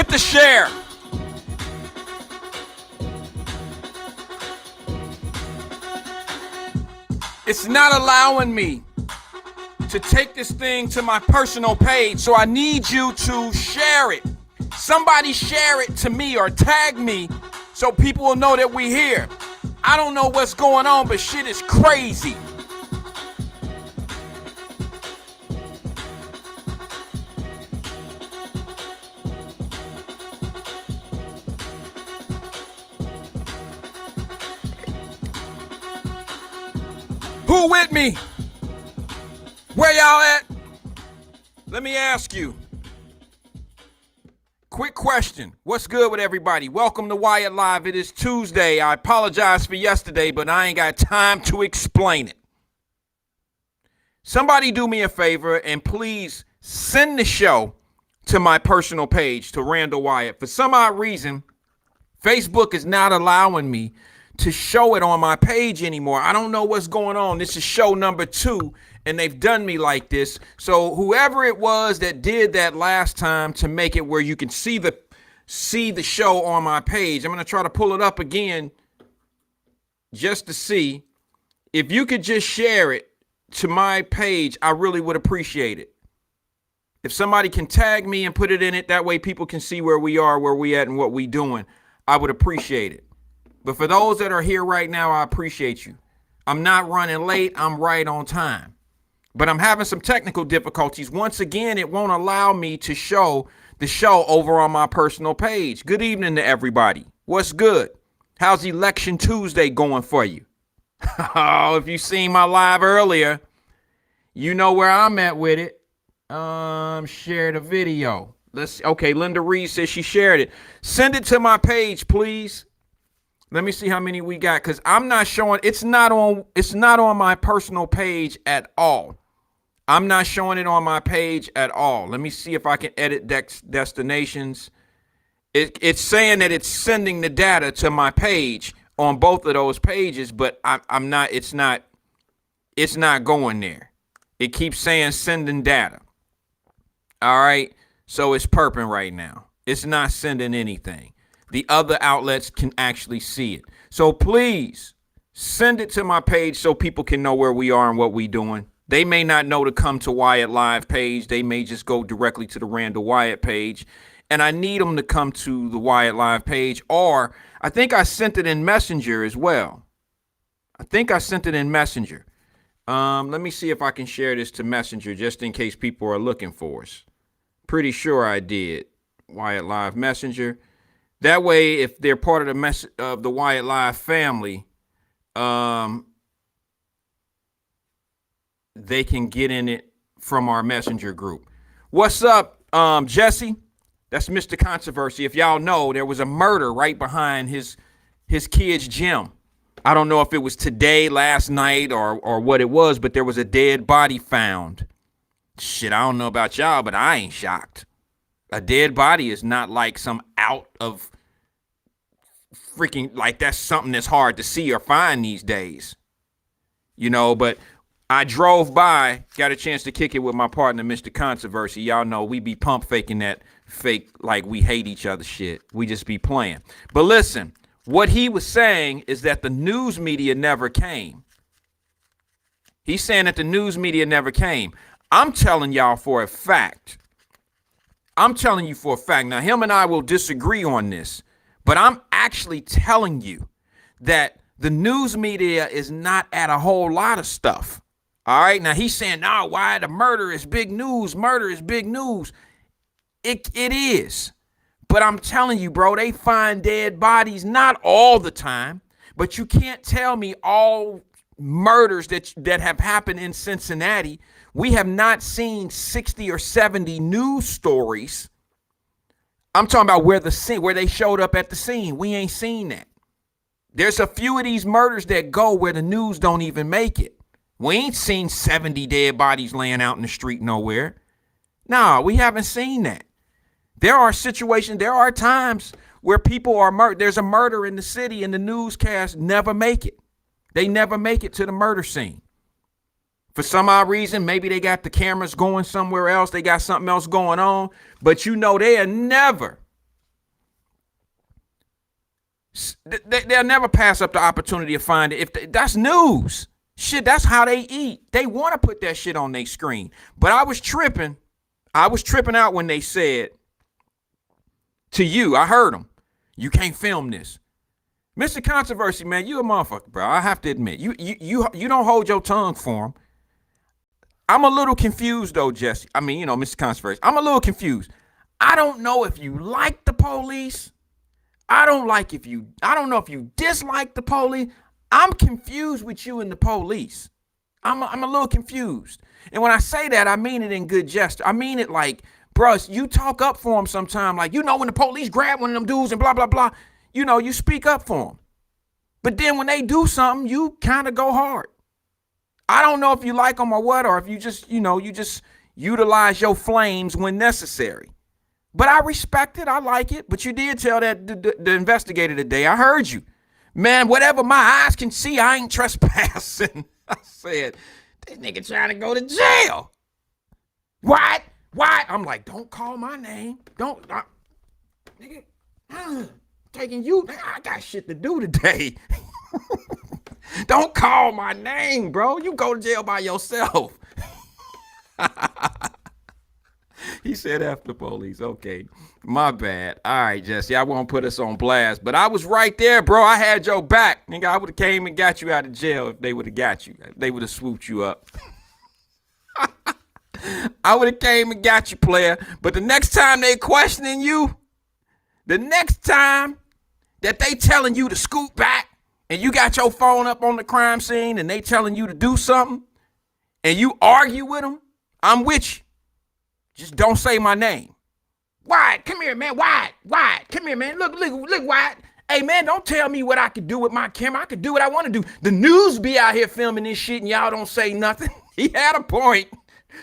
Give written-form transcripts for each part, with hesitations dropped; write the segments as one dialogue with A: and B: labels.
A: hit the share. It's not allowing me to take this thing to my personal page, so I need you to share it. Somebody share it to me or tag me so people will know that we're here. I don't know what's going on, but shit is crazy. Who with me? Where y'all at? Let me ask you. Quick question. What's good with everybody? Welcome to Wyatt-Live. It is Tuesday. I apologize for yesterday, but I ain't got time to explain it. Somebody do me a favor and please send the show to my personal page, to Randall Wyatt. For some odd reason, Facebook is not allowing me to show it on my page anymore. I don't know what's going on. This is show number 2, and they've done me like this. So whoever it was that did that last time to make it where you can see the show on my page, I'm going to try to pull it up again just to see. If you could just share it to my page, I really would appreciate it. If somebody can tag me and put it in it, that way people can see where we are, where we at, and what we doing, I would appreciate it. But for those that are here right now, I appreciate you. I'm not running late. I'm right on time. But I'm having some technical difficulties. Once again, it won't allow me to show the show over on my personal page. Good evening to everybody. What's good? How's Election Tuesday going for you? Oh, if you seen my live earlier, you know where I'm at with it. Share the video. Okay, Linda Reed says she shared it. Send it to my page, please. Let me see how many we got, because I'm not showing. It's not on my personal page at all. I'm not showing it on my page at all. Let me see if I can edit destinations. It's saying that it's sending the data to my page on both of those pages, but I'm not. It's not going there. It keeps saying sending data. All right, so it's perping right now. It's not sending anything. The other outlets can actually see it. So please send it to my page so people can know where we are and what we're doing. They may not know to come to Wyatt-Live page. They may just go directly to the Randall Wyatt page. And I need them to come to the Wyatt-Live page. Or I think I sent it in Messenger as well. Let me see if I can share this to Messenger just in case people are looking for us. Pretty sure I did. Wyatt-Live Messenger. That way, if they're part of the Wyatt-Live family, they can get in it from our Messenger group. What's up, Jesse? That's Mr. Controversy. If y'all know, there was a murder right behind his kid's gym. I don't know if it was today, last night, or what it was, but there was a dead body found. Shit, I don't know about y'all, but I ain't shocked. A dead body is not like some out of freaking, like that's something that's hard to see or find these days. You know, but I drove by, got a chance to kick it with my partner, Mr. Controversy. Y'all know we be pump faking that fake like we hate each other shit. We just be playing. But listen, what he was saying is that the news media never came. He's saying that the news media never came. I'm telling y'all for a fact. I'm telling you for a fact. Now, him and I will disagree on this, but I'm actually telling you that the news media is not at a whole lot of stuff. All right. Now, he's saying, no, why the murder is big news. Murder is big news. It is. But I'm telling you, bro, they find dead bodies not all the time, but you can't tell me all murders that have happened in Cincinnati. We have not seen 60 or 70 news stories. I'm talking about where they showed up at the scene. We ain't seen that. There's a few of these murders that go where the news don't even make it. We ain't seen 70 dead bodies laying out in the street nowhere. No, we haven't seen that. There are situations, there are times where people are murdered. There's a murder in the city and the newscasts never make it. They never make it to the murder scene. For some odd reason, maybe they got the cameras going somewhere else. They got something else going on. But you know, they are never They'll never pass up the opportunity to find it. That's news. Shit, that's how they eat. They want to put that shit on their screen. But I was tripping. I was tripping out when they said to you, I heard them, you can't film this. Mr. Controversy, man, you a motherfucker, bro. I have to admit, you don't hold your tongue for him. I'm a little confused though, Jesse. I mean, Mr. Controversy, I'm a little confused. I don't know if you like the police. I don't know if you dislike the police. I'm confused with you and the police. I'm a little confused. And when I say that, I mean it in good gesture. I mean it like, bruh, you talk up for them sometime. Like, when the police grab one of them dudes and blah, blah, blah, you speak up for them. But then when they do something, you kind of go hard. I don't know if you like them or what, or if you just, you just utilize your flames when necessary. But I respect it. I like it. But you did tell the investigator today. I heard you. Man, whatever my eyes can see, I ain't trespassing. I said, this nigga trying to go to jail. What? I'm like, don't call my name. Nigga, taking you. I got shit to do today. Don't call my name, bro. You go to jail by yourself. He said F the police. Okay, my bad. All right, Jesse, I won't put us on blast, but I was right there, bro. I had your back. Nigga, I would have came and got you out of jail if they would have got you. They would have swooped you up. I would have came and got you, player. But the next time they questioning you, the next time that they telling you to scoot back and you got your phone up on the crime scene and they telling you to do something and you argue with them, I'm with you. Just don't say my name. Wyatt, come here, man. Wyatt, come here, man. Look, Wyatt. Hey, man, don't tell me what I could do with my camera. I could do what I want to do. The news be out here filming this shit and y'all don't say nothing. He had a point.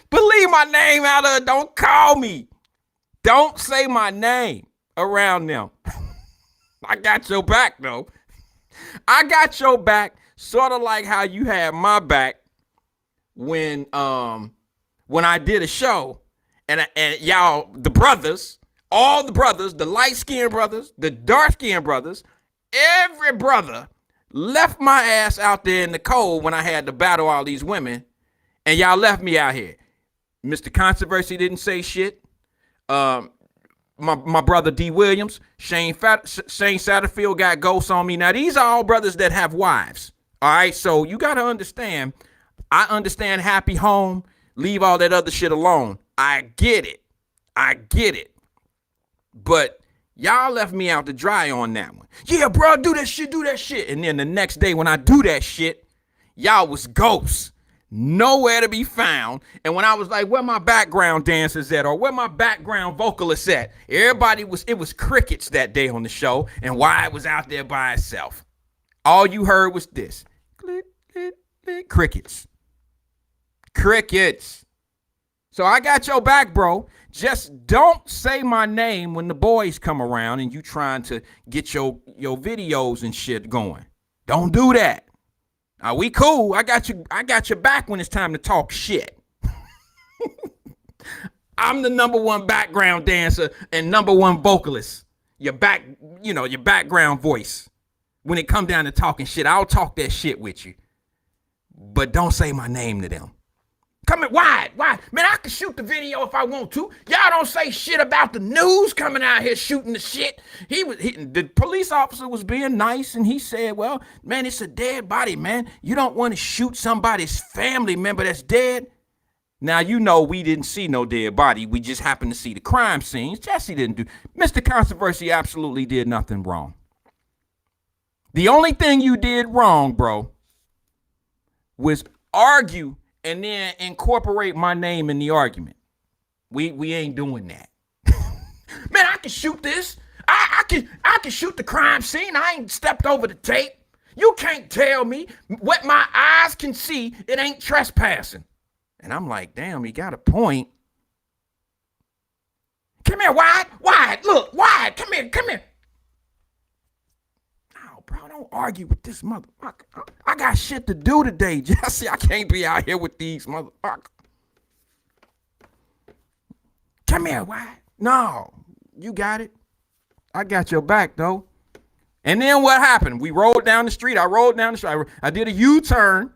A: But leave my name out of it. Don't call me. Don't say my name around them. I got your back, though. I got your back sort of like how you had my back when I did a show. And y'all, the brothers, all the brothers, the light-skinned brothers, the dark-skinned brothers, every brother left my ass out there in the cold when I had to battle all these women, and y'all left me out here. Mr. Controversy didn't say shit. My brother D. Williams, Shane Satterfield got ghosts on me. Now, these are all brothers that have wives. All right, so you got to understand, I understand happy home, leave all that other shit alone. I get it. But y'all left me out to dry on that one. Yeah, bro, do that shit. And then the next day when I do that shit, y'all was ghosts. Nowhere to be found. And when I was like, where my background dancers at? Or where my background vocalists at? It was crickets that day on the show. And Wyatt was out there by himself. All you heard was this. Click, click, click. Crickets. So I got your back, bro. Just don't say my name when the boys come around and you trying to get your videos and shit going. Don't do that. We cool. I got your back when it's time to talk shit. I'm the number one background dancer and number one vocalist. Your background voice. When it come down to talking shit, I'll talk that shit with you. But don't say my name to them. Come here, Wyatt. Man, I can shoot the video if I want to. Y'all don't say shit about the news coming out here shooting the shit. The police officer was being nice, and he said, well, man, it's a dead body, man. You don't want to shoot somebody's family member that's dead. Now, we didn't see no dead body. We just happened to see the crime scenes. Jesse didn't do. Mr. Controversy absolutely did nothing wrong. The only thing you did wrong, bro, was argue and then incorporate my name in the argument. We ain't doing that. Man, I can shoot this. I can shoot the crime scene. I ain't stepped over the tape. You can't tell me what my eyes can see. It ain't trespassing. And I'm like, damn, he got a point. Come here, Wyatt. Look, Wyatt, come here. Bro, don't argue with this motherfucker. I got shit to do today, Jesse. I can't be out here with these motherfuckers. Come here, Wyatt. No, you got it. I got your back, though. And then what happened? We rolled down the street. I rolled down the street. I did a U-turn.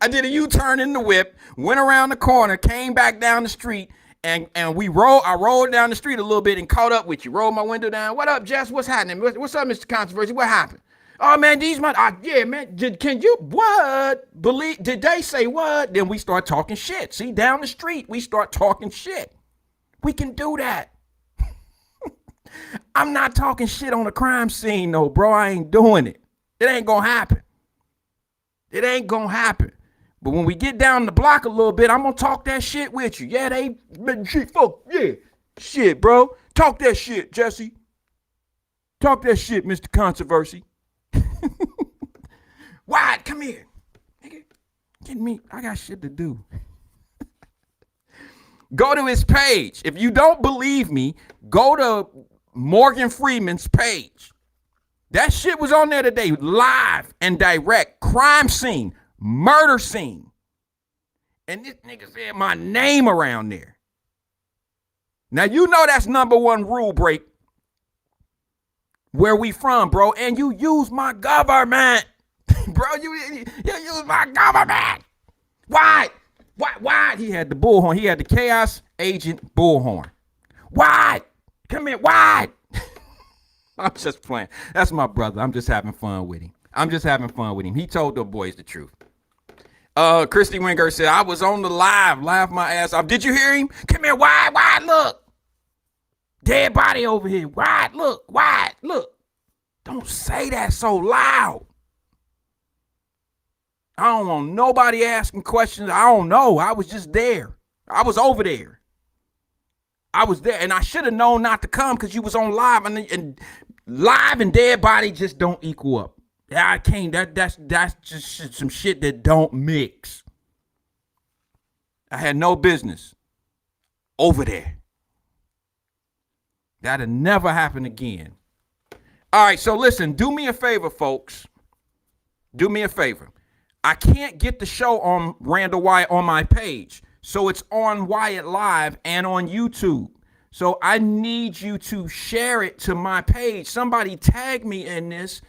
A: I did a U-turn in the whip, went around the corner, came back down the street, and I rolled down the street a little bit and caught up with you. Rolled my window down. What up, Jess? What's happening? What's up, Mr. Controversy? What happened? Oh man, yeah, man. Can you believe? Did they say what? Then we start talking shit. See, down the street, we start talking shit. We can do that. I'm not talking shit on the crime scene, though, bro. I ain't doing it. It ain't gonna happen. It ain't gonna happen. But when we get down the block a little bit, I'm gonna talk that shit with you. Yeah, shit, bro. Talk that shit, Jesse. Talk that shit, Mr. Controversy. Wyatt, come here. Nigga, get me. I got shit to do. Go to his page. If you don't believe me, go to Morgan Freeman's page. That shit was on there today, live and direct. Crime scene, murder scene. And this nigga said my name around there. Now, you know that's number one rule break. Where we from, bro? And you use my government. Bro, you use my government. Why? He had the bullhorn. He had the chaos agent bullhorn. Why? Come here. Why? I'm just playing. That's my brother. I'm just having fun with him. He told the boys the truth. Christy Winger said, I was on the live, laughed my ass off. Did you hear him? Come here. Why? Look. Dead body over here. Why? Look. Don't say that so loud. I don't want nobody asking questions. I don't know. I was just there. I was over there. I was there, and I should have known not to come because you was on live, and live and dead body just don't equal up. Yeah, I can't. That's just some shit that don't mix. I had no business over there. That'll never happen again. All right, so listen, do me a favor, folks. Do me a favor. I can't get the show on Randall Wyatt on my page. So it's on Wyatt-Live and on YouTube. So I need you to share it to my page. Somebody tag me in this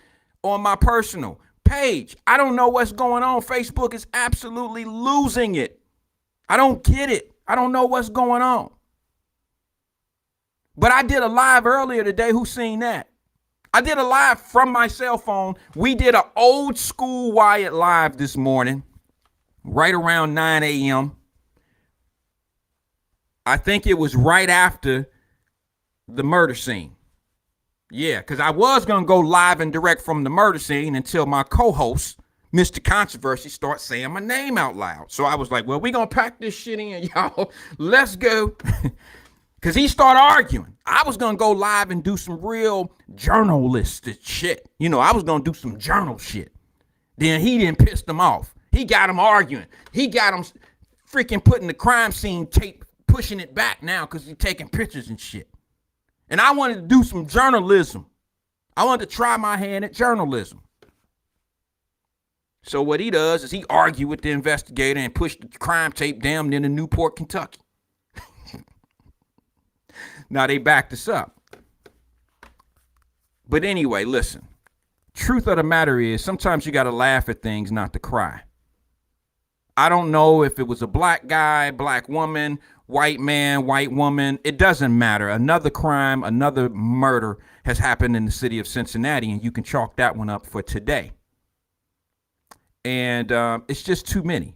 A: on my personal page. I don't know what's going on. Facebook is absolutely losing it. I don't get it. I don't know what's going on. But I did a live earlier today. Who seen that? I did a live from my cell phone. We did an old school Wyatt-Live this morning, right around 9 a.m. I think it was right after the murder scene. Yeah, because I was going to go live and direct from the murder scene until my co-host, Mr. Controversy, starts saying my name out loud. So I was like, well, we're going to pack this shit in, y'all. Let's go. Because he started arguing. I was going to go live and do some real journalistic shit. You know, I was going to do some journal shit. Then he didn't piss them off. He got them arguing. He got them freaking putting the crime scene tape, pushing it back now because he's taking pictures and shit. And I wanted to do some journalism. I wanted to try my hand at journalism. So what he does is he argue with the investigator and push the crime tape down into Newport, Kentucky. Now they backed us up. But anyway, listen. Truth of the matter is sometimes you got to laugh at things, not to cry. I don't know if it was a black guy, black woman, white man, white woman. It doesn't matter. Another crime, another murder has happened in the city of Cincinnati, and you can chalk that one up for today. And it's just too many.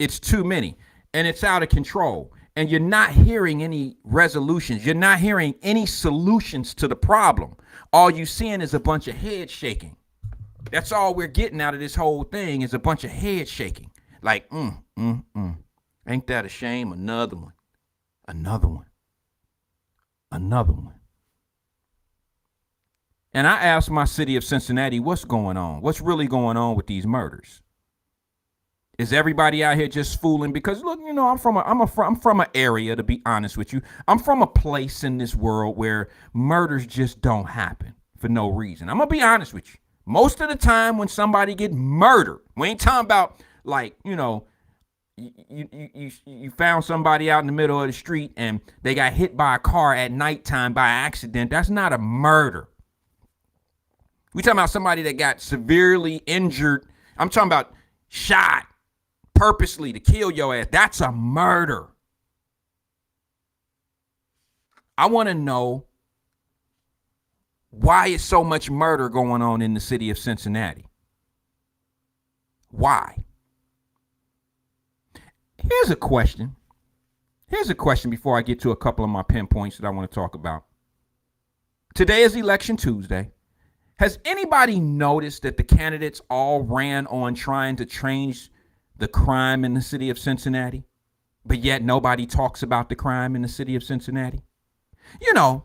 A: It's too many. And it's out of control. And you're not hearing any resolutions. You're not hearing any solutions to the problem. All you're seeing is a bunch of head shaking. That's all we're getting out of this whole thing is a bunch of head shaking. Like, ain't that a shame? Another one. Another one. Another one. And I asked my city of Cincinnati, what's going on? What's really going on with these murders? Is everybody out here just fooling? Because look, you know, I'm from an area, to be honest with you. I'm from a place in this world where murders just don't happen for no reason. I'm gonna be honest with you. Most of the time when somebody gets murdered, we ain't talking about like, you know, you found somebody out in the middle of the street and they got hit by a car at nighttime by accident. That's not a murder. We talking about somebody that got severely injured. I'm talking about shot purposely to kill your ass. That's a murder. I want to know why is so much murder going on in the city of Cincinnati? Why? Here's a question. Before I get to a couple of my pinpoints that I want to talk about. Today is Election Tuesday. Has anybody noticed that the candidates all ran on trying to change the crime in the city of Cincinnati, but yet nobody talks about the crime in the city of Cincinnati? You know,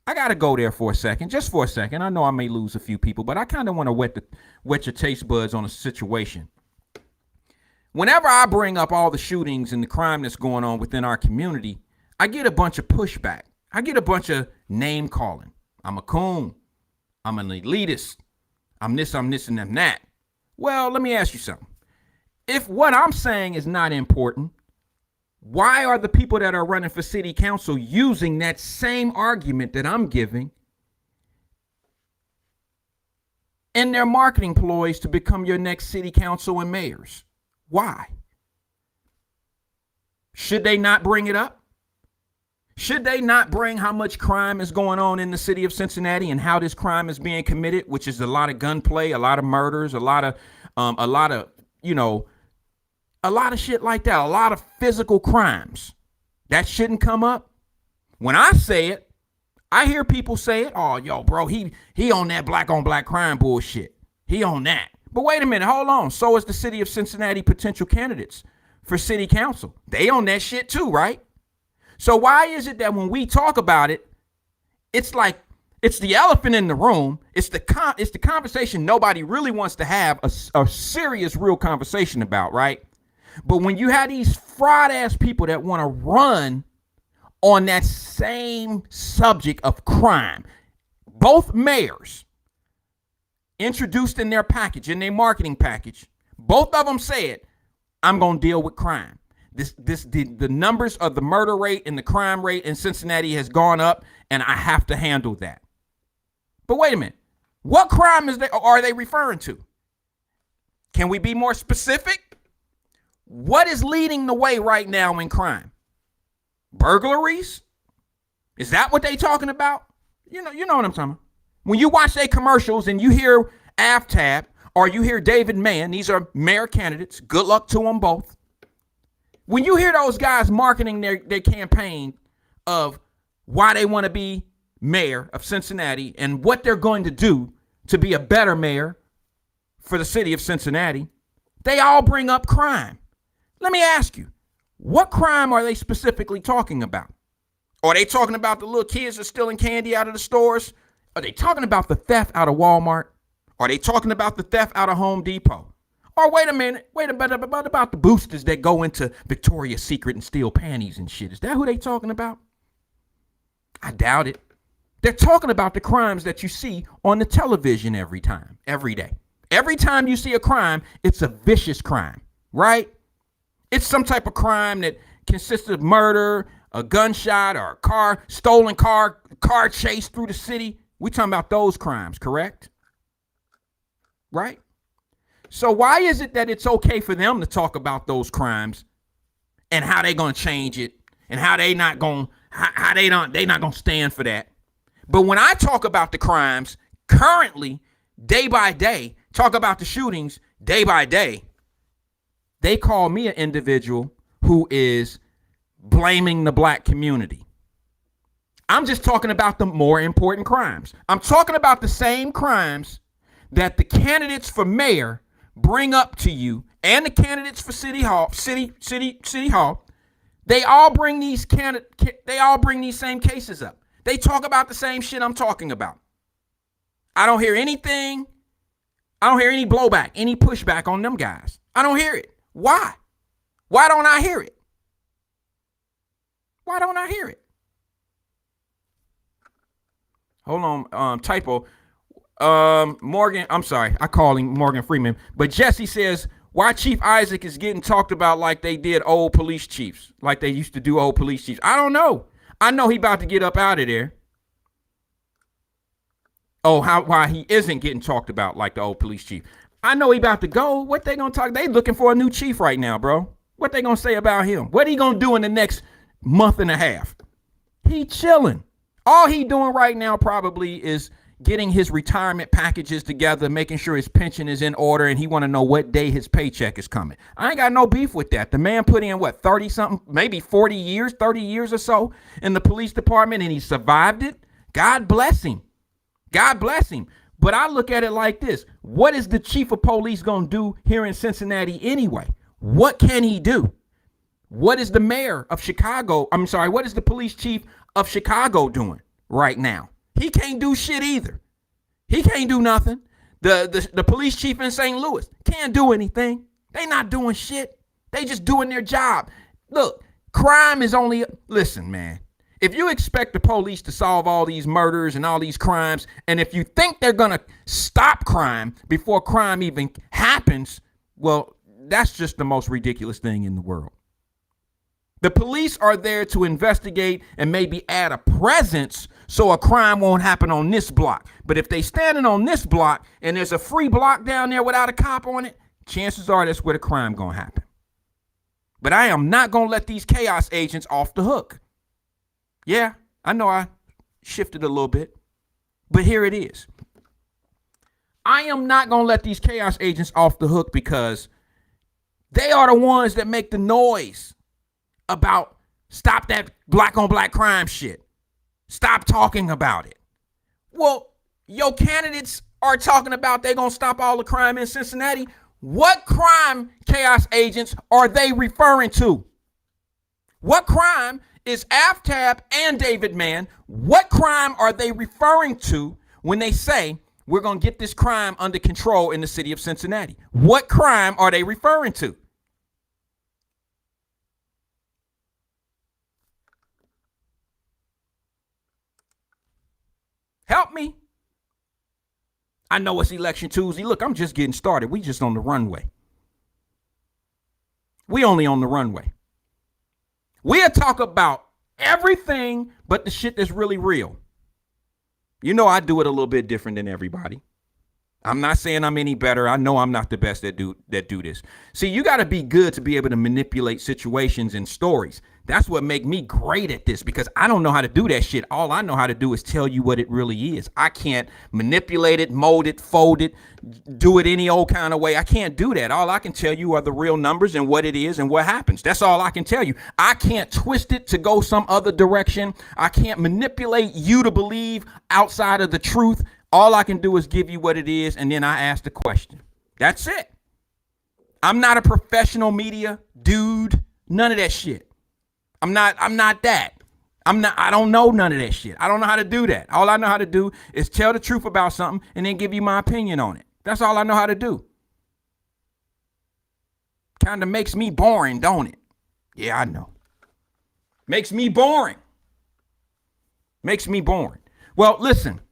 A: I got to go there for a second, just for a second. I know I may lose a few people, but I kind of want to wet your taste buds on a situation. Whenever I bring up all the shootings and the crime that's going on within our community, I get a bunch of pushback. I get a bunch of name calling. I'm a coon. I'm an elitist. I'm this, and I'm that. Well, let me ask you something. If what I'm saying is not important, why are the people that are running for city council using that same argument that I'm giving in their marketing ploys to become your next city council and mayors? Why? Should they not bring it up? Should they not bring how much crime is going on in the city of Cincinnati and how this crime is being committed, which is a lot of gunplay, a lot of murders, a lot of shit like that, a lot of physical crimes? That shouldn't come up. When I say it, I hear people say it. Oh, yo, bro, he on that black on black crime bullshit. He on that. But wait a minute, hold on. So is the city of Cincinnati potential candidates for city council. They on that shit too, right? So why is it that when we talk about it, it's like it's the elephant in the room. It's the conversation nobody really wants to have a serious, real conversation about, right? But when you have these fraud ass people that want to run on that same subject of crime, both mayors introduced in their package, in their marketing package, both of them said, I'm going to deal with crime. The numbers of the murder rate and the crime rate in Cincinnati has gone up, and I have to handle that. But wait a minute. What crime are they referring to? Can we be more specific? What is leading the way right now in crime? Burglaries? Is that what they talking about? You know what I'm talking about. When you watch their commercials and you hear Aftab or you hear David Mann, these are mayor candidates. Good luck to them both. When you hear those guys marketing their campaign of why they want to be mayor of Cincinnati and what they're going to do to be a better mayor for the city of Cincinnati, they all bring up crime. Let me ask you, what crime are they specifically talking about? Are they talking about the little kids that are stealing candy out of the stores? Are they talking about the theft out of Walmart? Are they talking about the theft out of Home Depot? Or wait a minute, what about the boosters that go into Victoria's Secret and steal panties and shit? Is that who they talking about? I doubt it. They're talking about the crimes that you see on the television every day. Every time you see a crime, it's a vicious crime, right? It's some type of crime that consists of murder, a gunshot, or a stolen car chase through the city. We're talking about those crimes, correct? Right? So why is it that it's okay for them to talk about those crimes and how they gonna change it and how they not gonna stand for that? But when I talk about the crimes currently, day by day, talk about the shootings day by day, they call me an individual who is blaming the black community. I'm just talking about the more important crimes. I'm talking about the same crimes that the candidates for mayor bring up to you and the candidates for city hall. They all bring these same cases up. They talk about the same shit I'm talking about. I don't hear anything. I don't hear any blowback, any pushback on them guys. I don't hear it. Why? Why don't I hear it? Why don't I hear it? Hold on, typo. Morgan, I'm sorry, I call him Morgan Freeman. But Jesse says, why Chief Isaac is getting talked about like they did old police chiefs, like they used to do old police chiefs. I don't know. I know he about to get up out of there. Oh, why he isn't getting talked about like the old police chief. I know he about to go. What they gonna talk? They looking for a new chief right now, bro. What they gonna say about him? What he gonna do in the next month and a half? He chilling. All he doing right now probably is getting his retirement packages together, making sure his pension is in order, and he want to know what day his paycheck is coming. I ain't got no beef with that. The man put in, what, 30-something, maybe 40 years, 30 years or so in the police department, and he survived it. God bless him. God bless him. But I look at it like this. What is the chief of police going to do here in Cincinnati anyway? What can he do? What is the mayor of Chicago? What is the police chief of Chicago doing right now? He can't do shit either. He can't do nothing. The police chief in St. Louis can't do anything. They not doing shit. They just doing their job. Look, crime is only, listen, man, if you expect the police to solve all these murders and all these crimes, and if you think they're going to stop crime before crime even happens, well, that's just the most ridiculous thing in the world. The police are there to investigate and maybe add a presence so a crime won't happen on this block. But if they standing on this block and there's a free block down there without a cop on it, chances are that's where the crime gonna happen. But I am not gonna let these chaos agents off the hook. Yeah, I know I shifted a little bit, but here it is. I am not gonna let these chaos agents off the hook because they are the ones that make the noise about stop that black on black crime shit. Stop talking about it. Well, your candidates are talking about they're going to stop all the crime in Cincinnati. What crime, chaos agents, are they referring to? What crime is Aftab and David Mann? What crime are they referring to when they say we're going to get this crime under control in the city of Cincinnati? What crime are they referring to? Help me. I know it's election Tuesday. Look, I'm just getting started. We just on the runway. We only on the runway. We'll talk about everything but the shit that's really real. You know I do it a little bit different than everybody. I'm not saying I'm any better. I know I'm not the best that do this. See, you got to be good to be able to manipulate situations and stories. That's what make me great at this, because I don't know how to do that shit. All I know how to do is tell you what it really is. I can't manipulate it, mold it, fold it, do it any old kind of way. I can't do that. All I can tell you are the real numbers and what it is and what happens. That's all I can tell you. I can't twist it to go some other direction. I can't manipulate you to believe outside of the truth. All I can do is give you what it is, and then I ask the question. That's it. I'm not a professional media dude. None of that shit. I'm not that. I don't know none of that shit. I don't know how to do that. All I know how to do is tell the truth about something and then give you my opinion on it. That's all I know how to do. Kind of makes me boring, don't it? Yeah, I know. Makes me boring. Makes me boring. Well, listen,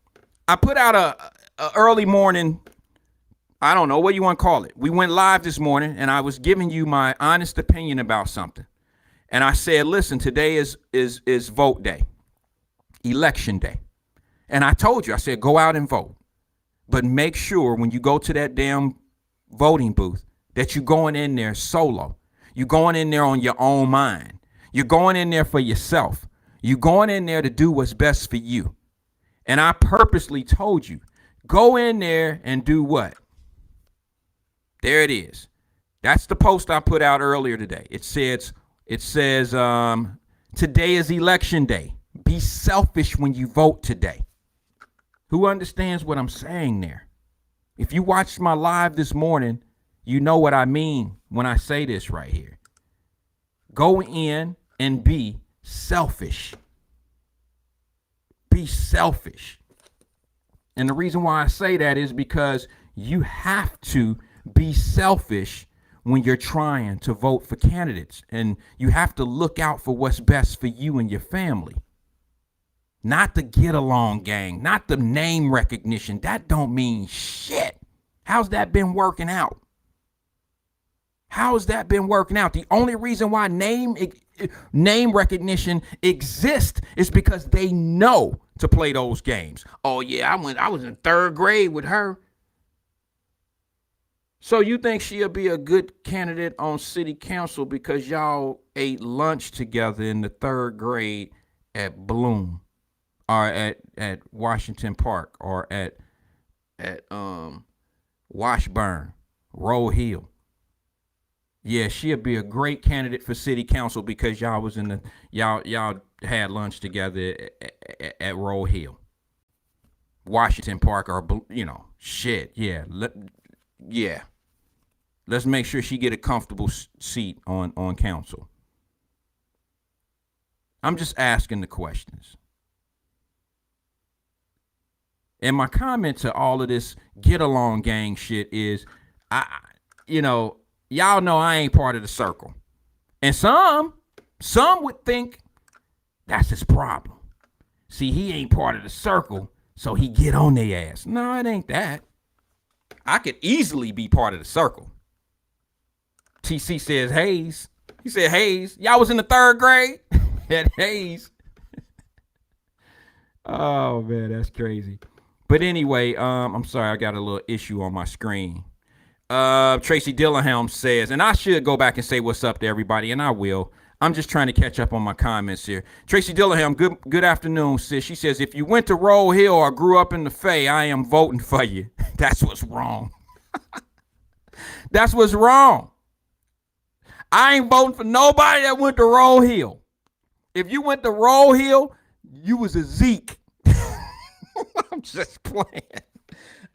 A: I put out a early morning, I don't know what you want to call it. We went live this morning and I was giving you my honest opinion about something. And I said, listen, today is vote day, election day. And I told you, I said, go out and vote. But make sure when you go to that damn voting booth that you're going in there solo. You're going in there on your own mind. You're going in there for yourself. You're going in there to do what's best for you. And I purposely told you, go in there and do what? There it is. That's the post I put out earlier today. It says, today is election day. Be selfish when you vote today. Who understands what I'm saying there? If you watched my live this morning, you know what I mean when I say this right here. Go in and be selfish. Be selfish. And the reason why I say that is because you have to be selfish when you're trying to vote for candidates, and you have to look out for what's best for you and your family. Not the get along gang, not the name recognition. That don't mean shit. How's that been working out? How's that been working out? The only reason why name name recognition exists is because they know to play those games. Oh yeah, I was in third grade with her. So you think she'll be a good candidate on city council because y'all ate lunch together in the third grade at Bloom or at Washington Park or at Washburn, Roll Hill. Yeah, she'll be a great candidate for city council because y'all had lunch together at Roll Hill, Washington Park, or shit. Yeah, yeah. Let's make sure she get a comfortable seat on council. I'm just asking the questions. And my comment to all of this get along gang shit is, y'all know I ain't part of the circle. And some would think that's his problem. See, he ain't part of the circle, so he get on their ass. No, it ain't that. I could easily be part of the circle. TC says Hayes. He said Hayes. Y'all was in the third grade at Hayes. Oh man, that's crazy. But anyway, I'm sorry, I got a little issue on my screen. Tracy Dillingham says, and I should go back and say what's up to everybody, and I will. I'm just trying to catch up on my comments here. Tracy Dillingham, good afternoon, sis. She says, if you went to Roll Hill or grew up in the Fay, I am voting for you. That's what's wrong. That's what's wrong. I ain't voting for nobody that went to Roll Hill. If you went to Roll Hill, you was a Zeke. I'm just playing.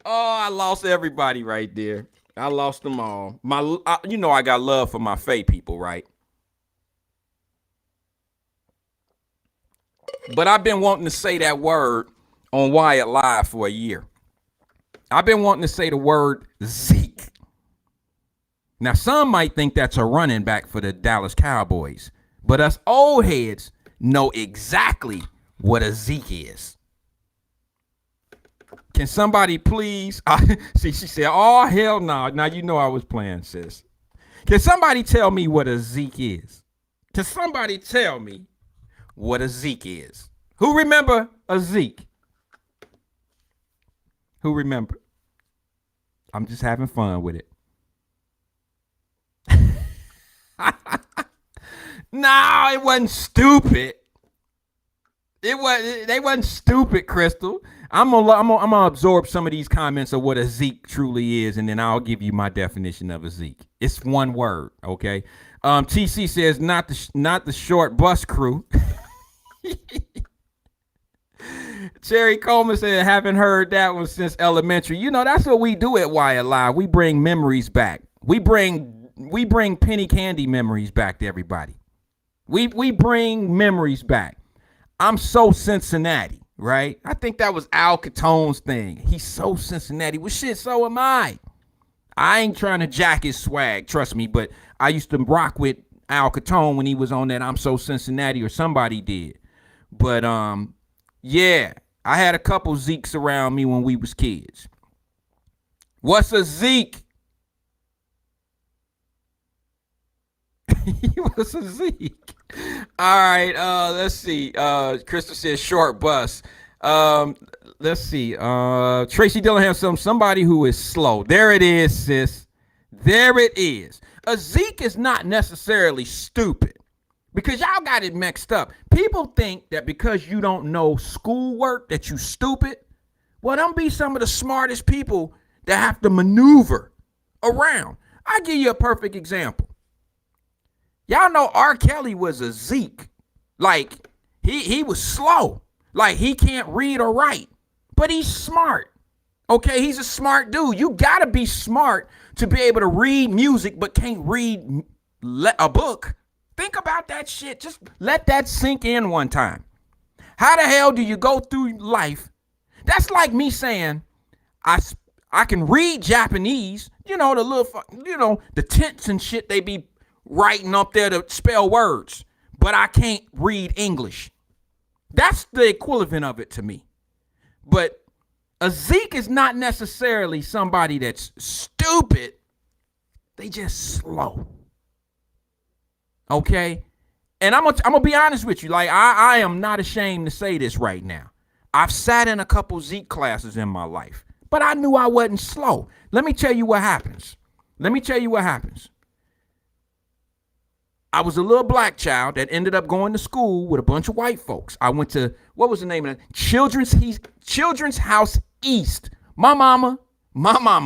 A: Oh, I lost everybody right there. I lost them all. I got love for my Fay people, right? But I've been wanting to say that word on Wyatt-Live for a year. I've been wanting to say the word Zeke. Now, some might think that's a running back for the Dallas Cowboys, but us old heads know exactly what a Zeke is. Can somebody please? See, she said, oh, hell no. Now, you know I was playing, sis. Can somebody tell me what a Zeke is? Can somebody tell me what a Zeke is? Who remember a Zeke? Who remember? I'm just having fun with it. No, it wasn't stupid. They wasn't stupid, Crystal. I'm gonna absorb some of these comments of what a Zeke truly is, and then I'll give you my definition of a Zeke. It's one word, okay? TC says not the short bus crew. Cherry Coleman said, haven't heard that one since elementary. You know, that's what we do at Wyatt-Live. We bring memories back. We bring penny candy memories back to everybody. We bring memories back. I'm so Cincinnati, right? I think that was Al Capone's thing. He's so Cincinnati. Well, shit, so am I. I ain't trying to jack his swag, trust me, but I used to rock with Al Capone when he was on that I'm So Cincinnati, or somebody did. But, yeah, I had a couple Zekes around me when we was kids. What's a Zeke? What's a Zeke? All right, let's see. Crystal says short bus. Let's see. Tracy Dillingham, somebody who is slow. There it is, sis. There it is. A Zeke is not necessarily stupid, because y'all got it mixed up. People think that because you don't know schoolwork that you stupid. Well, them be some of the smartest people that have to maneuver around. I'll give you a perfect example. Y'all know R. Kelly was a Zeke. Like, he was slow. Like, he can't read or write, but he's smart. Okay, he's a smart dude. You gotta be smart to be able to read music, but can't read a book. Think about that shit. Just let that sink in one time. How the hell do you go through life? That's like me saying, I can read Japanese, the little, the tense and shit they be writing up there to spell words, but I can't read English. That's the equivalent of it to me. But a Zeke is not necessarily somebody that's stupid. They just slow. Okay? And I'm gonna be honest with you. Like, I am not ashamed to say this right now. I've sat in a couple Zeke classes in my life, but I knew I wasn't slow. Let me tell you what happens. I was a little black child that ended up going to school with a bunch of white folks. I went to, what was the name of that? Children's House East. My mama,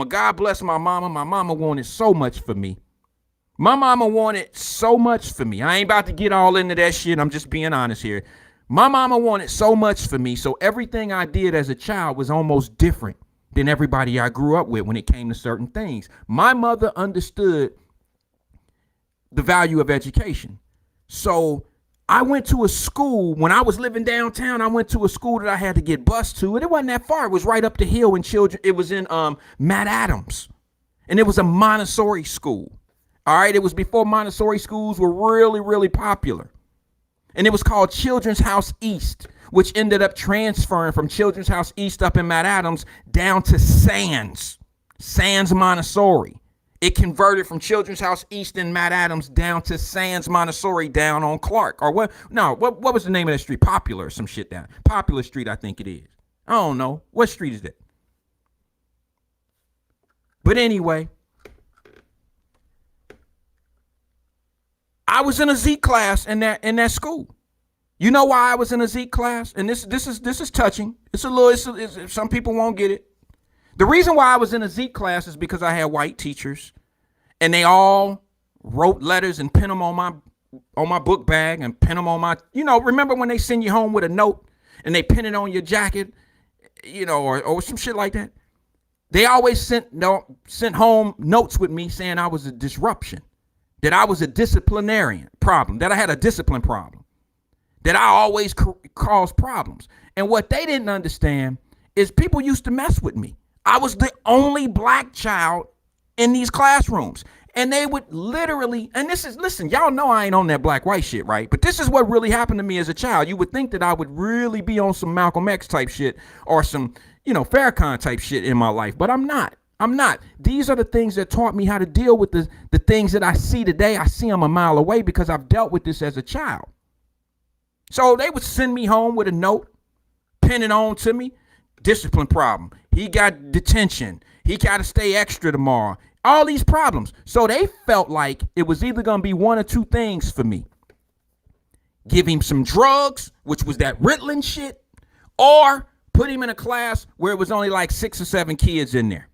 A: God bless my mama. My mama wanted so much for me. I ain't about to get all into that shit. I'm just being honest here. My mama wanted so much for me, so everything I did as a child was almost different than everybody I grew up with when it came to certain things. My mother understood the value of education. So I went to a school, when I was living downtown, I went to a school that I had to get bused to, and it wasn't that far. It was right up the hill in it was in Matt Adams, and it was a Montessori school. All right, it was before Montessori schools were really, really popular. And it was called Children's House East, which ended up transferring from Children's House East up in Matt Adams down to Sands Montessori. It converted from Children's House East in Matt Adams down to Sands Montessori down on Clark. Or what? No, what was the name of that street? Popular or some shit down. Popular Street, I think it is. I don't know. What street is that? But anyway, I was in a Zeke class in that school. You know why I was in a Zeke class? And this is touching. Some people won't get it. The reason why I was in a Zeke class is because I had white teachers, and they all wrote letters and pin them on my book bag and pin them on my, remember when they send you home with a note and they pin it on your jacket, or some shit like that? They always sent home notes with me saying I was a disruption, that I was a disciplinarian problem, that I had a discipline problem, that I always caused problems. And what they didn't understand is people used to mess with me. I was the only black child in these classrooms. And they would literally, and listen, y'all know I ain't on that black white shit, right? But this is what really happened to me as a child. You would think that I would really be on some Malcolm X type shit or some, Farrakhan type shit in my life, but I'm not. These are the things that taught me how to deal with the things that I see today. I see them a mile away because I've dealt with this as a child. So they would send me home with a note, pin it on to me, discipline problem. He got detention. He got to stay extra tomorrow. All these problems. So they felt like it was either going to be one or two things for me. Give him some drugs, which was that Ritalin shit, or put him in a class where it was only like 6 or 7 kids in there.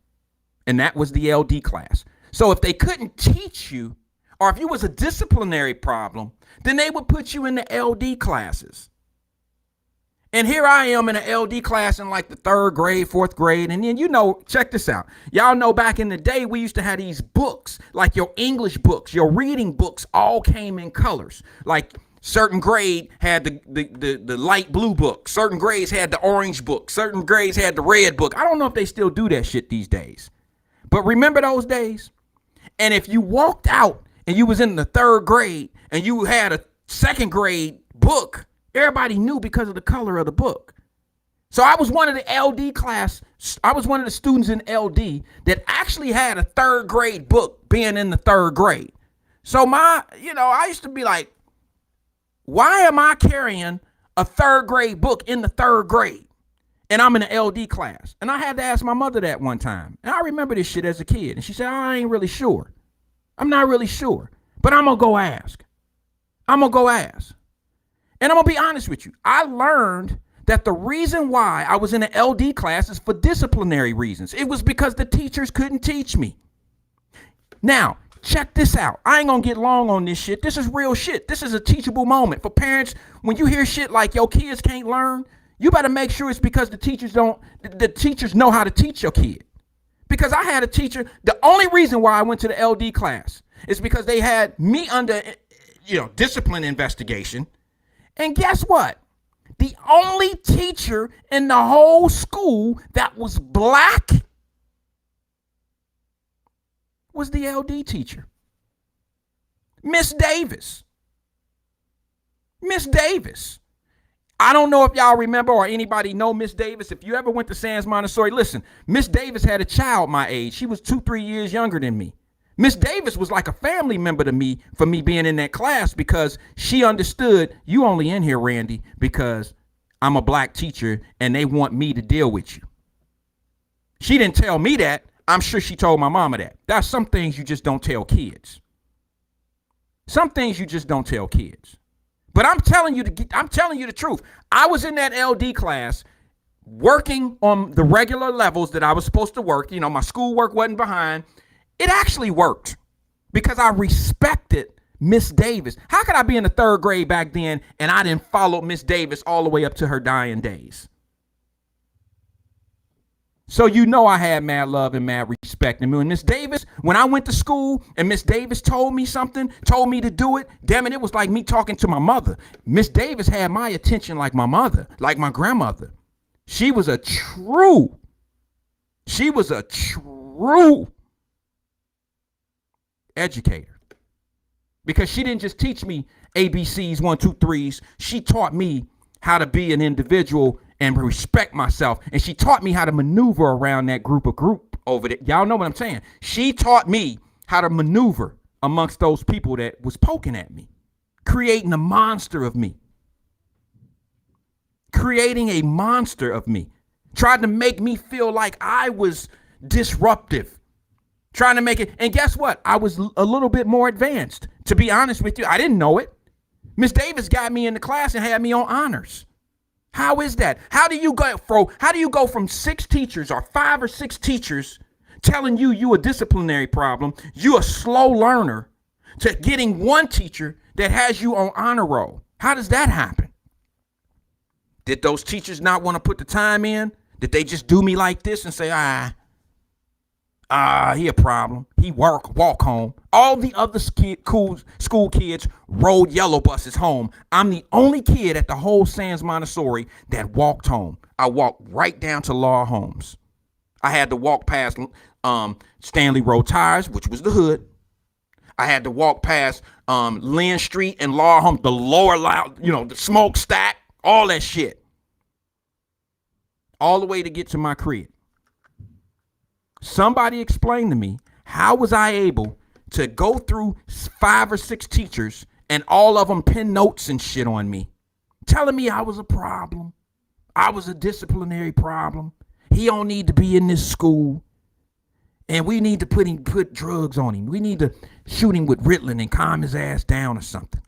A: And that was the LD class. So if they couldn't teach you, or if you was a disciplinary problem, then they would put you in the LD classes. And here I am in an LD class in like the 3rd grade, 4th grade. And then, check this out. Y'all know back in the day, we used to have these books, like your English books, your reading books all came in colors. Like certain grade had the light blue book. Certain grades had the orange book. Certain grades had the red book. I don't know if they still do that shit these days. But remember those days? And if you walked out and you was in the 3rd grade and you had a 2nd grade book, everybody knew because of the color of the book. So I was one of the LD class. I was one of the students in LD that actually had a 3rd grade book being in the 3rd grade. So I used to be like, why am I carrying a 3rd grade book in the 3rd grade? And I'm in an LD class. And I had to ask my mother that one time. And I remember this shit as a kid. And she said, I ain't really sure. I'm not really sure. But I'm going to go ask. And I'm going to be honest with you. I learned that the reason why I was in an LD class is for disciplinary reasons. It was because the teachers couldn't teach me. Now, check this out. I ain't going to get long on this shit. This is real shit. This is a teachable moment. For parents, when you hear shit like your kids can't learn, you better make sure it's because the teachers know how to teach your kid. Because I had a teacher, the only reason why I went to the LD class is because they had me under, discipline investigation. And guess what? The only teacher in the whole school that was black was the LD teacher. Miss Davis. I don't know if y'all remember or anybody know Miss Davis. If you ever went to Sands Montessori, listen, Miss Davis had a child my age. She was 2-3 years younger than me. Miss Davis was like a family member to me for me being in that class because she understood you only in here, Randy, because I'm a black teacher and they want me to deal with you. She didn't tell me that. I'm sure she told my mama that. That's some things you just don't tell kids. Some things you just don't tell kids. But I'm telling you the truth. I was in that LD class working on the regular levels that I was supposed to work. You know, my schoolwork wasn't behind. It actually worked because I respected Miss Davis. How could I be in the third grade back then and I didn't follow Miss Davis all the way up to her dying days? So you know I had mad love and mad respect. And Miss Davis, when I went to school and Miss Davis told me something, told me to do it, damn it, it was like me talking to my mother. Miss Davis had my attention like my mother, like my grandmother. She was a true educator, because she didn't just teach me ABCs, 1, 2, 3s. She taught me how to be an individual and respect myself. And she taught me how to maneuver around that group over there. Y'all know what I'm saying? She taught me how to maneuver amongst those people that was poking at me, creating a monster of me. Creating a monster of me. Tried to make me feel like I was disruptive. Trying to make it. And guess what? I was a little bit more advanced. To be honest with you, I didn't know it. Miss Davis got me in the class and had me on honors. How is that? How do you go from 6 teachers or 5 or 6 teachers telling you a disciplinary problem, you a slow learner, to getting one teacher that has you on honor roll? How does that happen? Did those teachers not want to put the time in? Did they just do me like this and say, he a problem. He walk home. All the other school kids rode yellow buses home. I'm the only kid at the whole Sands Montessori that walked home. I walked right down to Laura Holmes. I had to walk past Stanley Road Tires, which was the hood. I had to walk past Lynn Street and Laura Holmes, the lower, the smokestack, all that shit. All the way to get to my crib. Somebody explain to me, how was I able to go through 5 or 6 teachers and all of them pin notes and shit on me, telling me I was a problem. I was a disciplinary problem. He don't need to be in this school. And we need to put drugs on him. We need to shoot him with Ritalin and calm his ass down or something.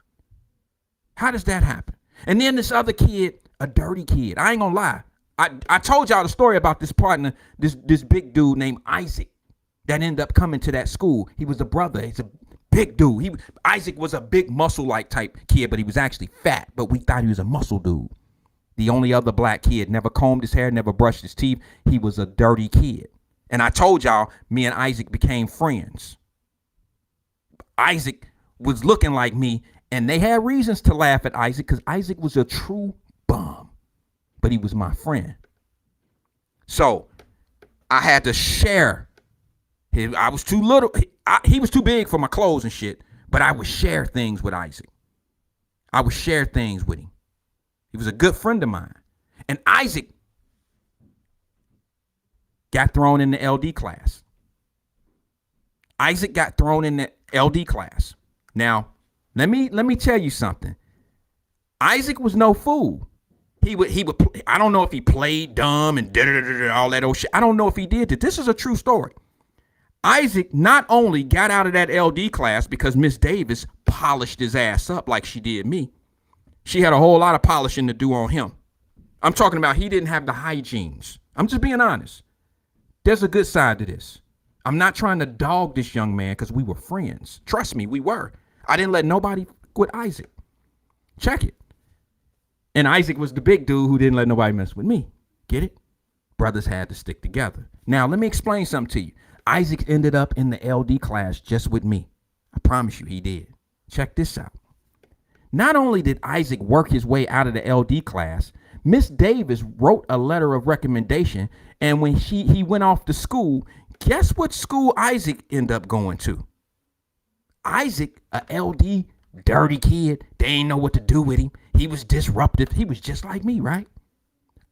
A: How does that happen? And then this other kid, a dirty kid. I ain't gonna lie. I told y'all the story about this partner, this big dude named Isaac that ended up coming to that school. He was a brother. He's a big dude. Isaac was a big muscle-like type kid, but he was actually fat, but we thought he was a muscle dude. The only other black kid, never combed his hair, never brushed his teeth. He was a dirty kid. And I told y'all, me and Isaac became friends. Isaac was looking like me, and they had reasons to laugh at Isaac because Isaac was a true bum. But he was my friend. So I had to share. I was too little. He was too big for my clothes and shit. But I would share things with Isaac. I would share things with him. He was a good friend of mine. And Isaac got thrown in the LD class. Isaac got thrown in the LD class. Now, let me tell you something. Isaac was no fool. He would. I don't know if he played dumb and all that old shit. I don't know if he did that. This is a true story. Isaac not only got out of that LD class because Miss Davis polished his ass up like she did me. She had a whole lot of polishing to do on him. I'm talking about he didn't have the hygienes. I'm just being honest. There's a good side to this. I'm not trying to dog this young man because we were friends. Trust me, we were. I didn't let nobody with Isaac. Check it. And Isaac was the big dude who didn't let nobody mess with me. Get it? Brothers had to stick together. Now, let me explain something to you. Isaac ended up in the LD class just with me. I promise you he did. Check this out. Not only did Isaac work his way out of the LD class, Miss Davis wrote a letter of recommendation. And when he went off to school, guess what school Isaac ended up going to? Isaac, a LD dirty kid. They ain't know what to do with him. He was disruptive. He was just like me, right?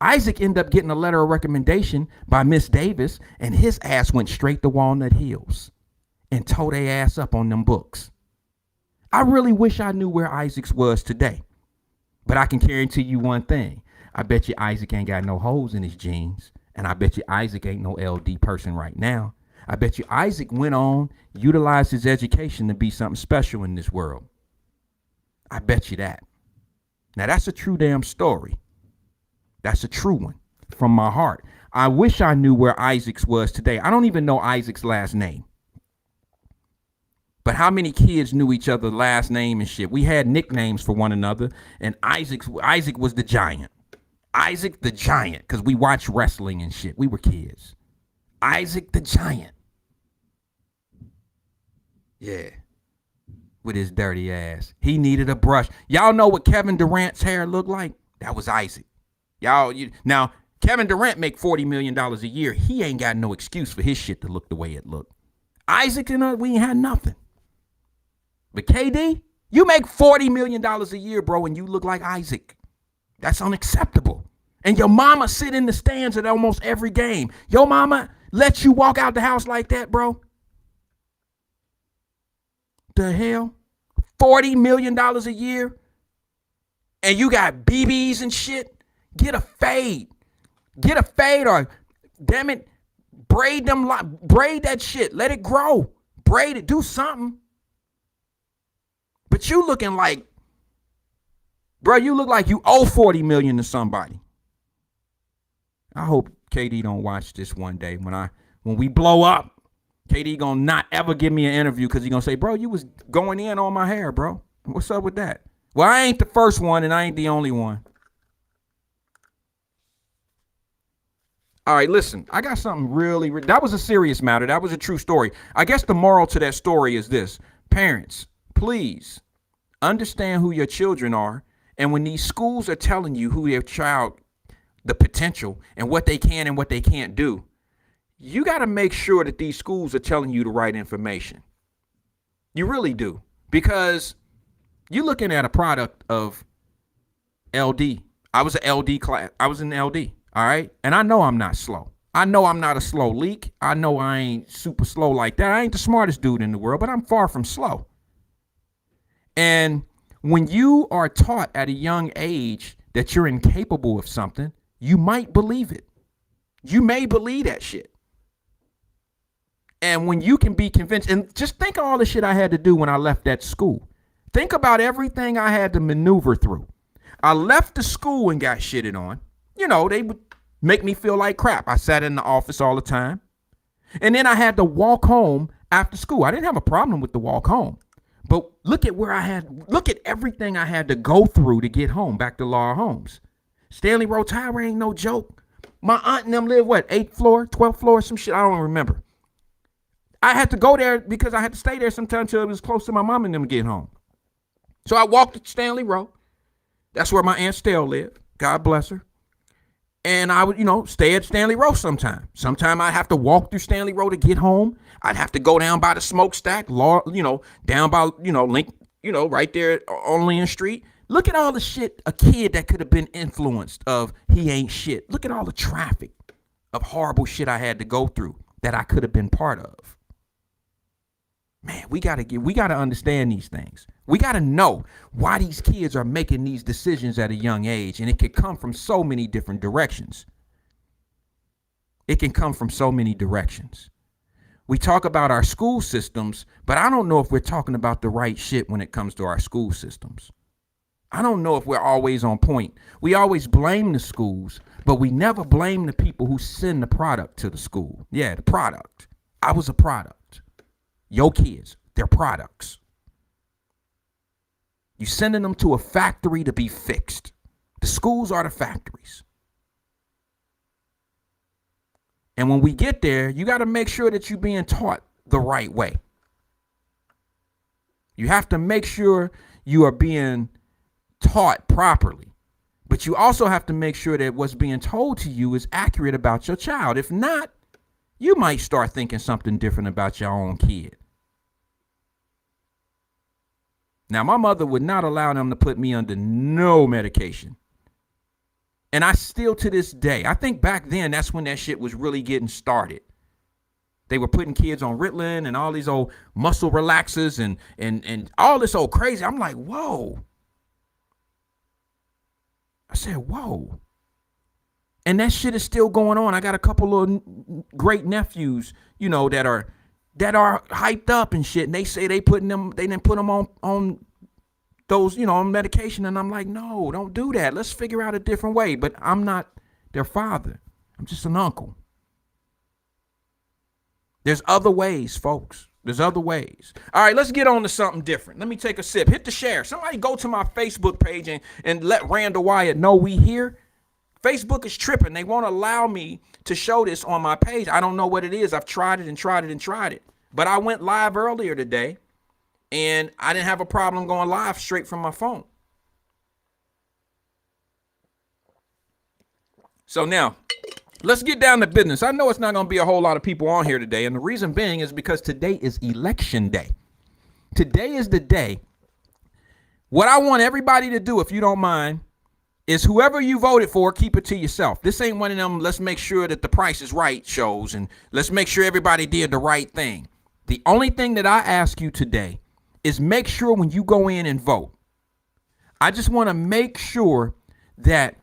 A: Isaac ended up getting a letter of recommendation by Miss Davis, and his ass went straight to Walnut Hills. and tore their ass up on them books. I really wish I knew where Isaac's was today. But I can guarantee you one thing. I bet you Isaac ain't got no holes in his jeans. And I bet you Isaac ain't no LD person right now. I bet you Isaac went on, utilized his education to be something special in this world. I bet you that. Now, that's a true damn story. That's a true one from my heart. I wish I knew where Isaac's was today. I don't even know Isaac's last name. But how many kids knew each other's last name and shit? We had nicknames for one another, and Isaac was the Giant. Isaac the Giant, because we watched wrestling and shit. We were kids. Isaac the Giant. Yeah. With his dirty ass. He needed a brush. Y'all know what Kevin Durant's hair looked like? That was Isaac. Now, Kevin Durant make $40 million a year. He ain't got no excuse for his shit to look the way it looked. Isaac and us, we ain't had nothing. But KD, you make $40 million a year, bro, and you look like Isaac. That's unacceptable. And your mama sit in the stands at almost every game. Your mama let you walk out the house like that, bro? The hell? $40 million a year? And you got BBs and shit? Get a fade. Get a fade, or damn it, braid that shit. Let it grow. Braid it. Do something. But you looking like, bro, you look like you owe $40 million to somebody. I hope KD don't watch this one day. When we blow up, KD gonna not ever give me an interview because he gonna say, bro, you was going in on my hair, bro. What's up with that? Well, I ain't the first one and I ain't the only one. All right, listen, I got something that was a serious matter. That was a true story. I guess the moral to that story is this. Parents, please understand who your children are. And when these schools are telling you who your child, the potential and what they can and what they can't do, you got to make sure that these schools are telling you the right information. You really do. Because you're looking at a product of LD. I was an LD class. I was in LD. All right. And I know I'm not slow. I know I'm not a slow leak. I know I ain't super slow like that. I ain't the smartest dude in the world, but I'm far from slow. And when you are taught at a young age that you're incapable of something, you might believe it. You may believe that shit. And when you can be convinced, and just think of all the shit I had to do when I left that school. Think about everything I had to maneuver through. I left the school and got shitted on. You know, they would make me feel like crap. I sat in the office all the time. And then I had to walk home after school. I didn't have a problem with the walk home. But look at everything I had to go through to get home, back to Laura Holmes. Stanley Road Tower ain't no joke. My aunt and them live, 8th floor, 12th floor, some shit, I don't remember. I had to go there because I had to stay there sometime until it was close to my mom and them getting home. So I walked to Stanley Road. That's where my Aunt Stell lived. God bless her. And I would, stay at Stanley Road sometime. Sometime I'd have to walk through Stanley Road to get home. I'd have to go down by the smokestack, down by, Link, right there on Lynn Street. Look at all the shit a kid that could have been influenced of he ain't shit. Look at all the traffic of horrible shit I had to go through that I could have been part of. Man, we got to understand these things. We got to know why these kids are making these decisions at a young age. And it can come from so many different directions. We talk about our school systems, but I don't know if we're talking about the right shit when it comes to our school systems. I don't know if we're always on point. We always blame the schools, but we never blame the people who send the product to the school. Yeah, the product. I was a product. Your kids, they're products. You sending them to a factory to be fixed. The schools are the factories. And when we get there, you got to make sure that you're being taught the right way. You have to make sure you are being taught properly. But you also have to make sure that what's being told to you is accurate about your child. If not, you might start thinking something different about your own kid. Now, my mother would not allow them to put me under no medication. And I still, to this day, I think back then, that's when that shit was really getting started. They were putting kids on Ritalin and all these old muscle relaxers and all this old crazy. I'm like, whoa. I said, whoa. And that shit is still going on. I got a couple of great nephews, you know, that are hyped up and shit. And they say they didn't put them on those, you know, on medication. And I'm like, no, don't do that. Let's figure out a different way. But I'm not their father. I'm just an uncle. There's other ways, folks. There's other ways. All right, let's get on to something different. Let me take a sip. Hit the share. Somebody go to my Facebook page and let Randall Wyatt know we here. Facebook is tripping. They won't allow me to show this on my page. I don't know what it is. I've tried it and tried it and tried it. But I went live earlier today, and I didn't have a problem going live straight from my phone. So now, let's get down to business. I know it's not going to be a whole lot of people on here today, and the reason being is because today is election day. Today is the day. What I want everybody to do, if you don't mind, is whoever you voted for, keep it to yourself. This ain't one of them, let's make sure that the price is right shows, and let's make sure everybody did the right thing. The only thing that I ask you today is make sure when you go in and vote, I just want to make sure that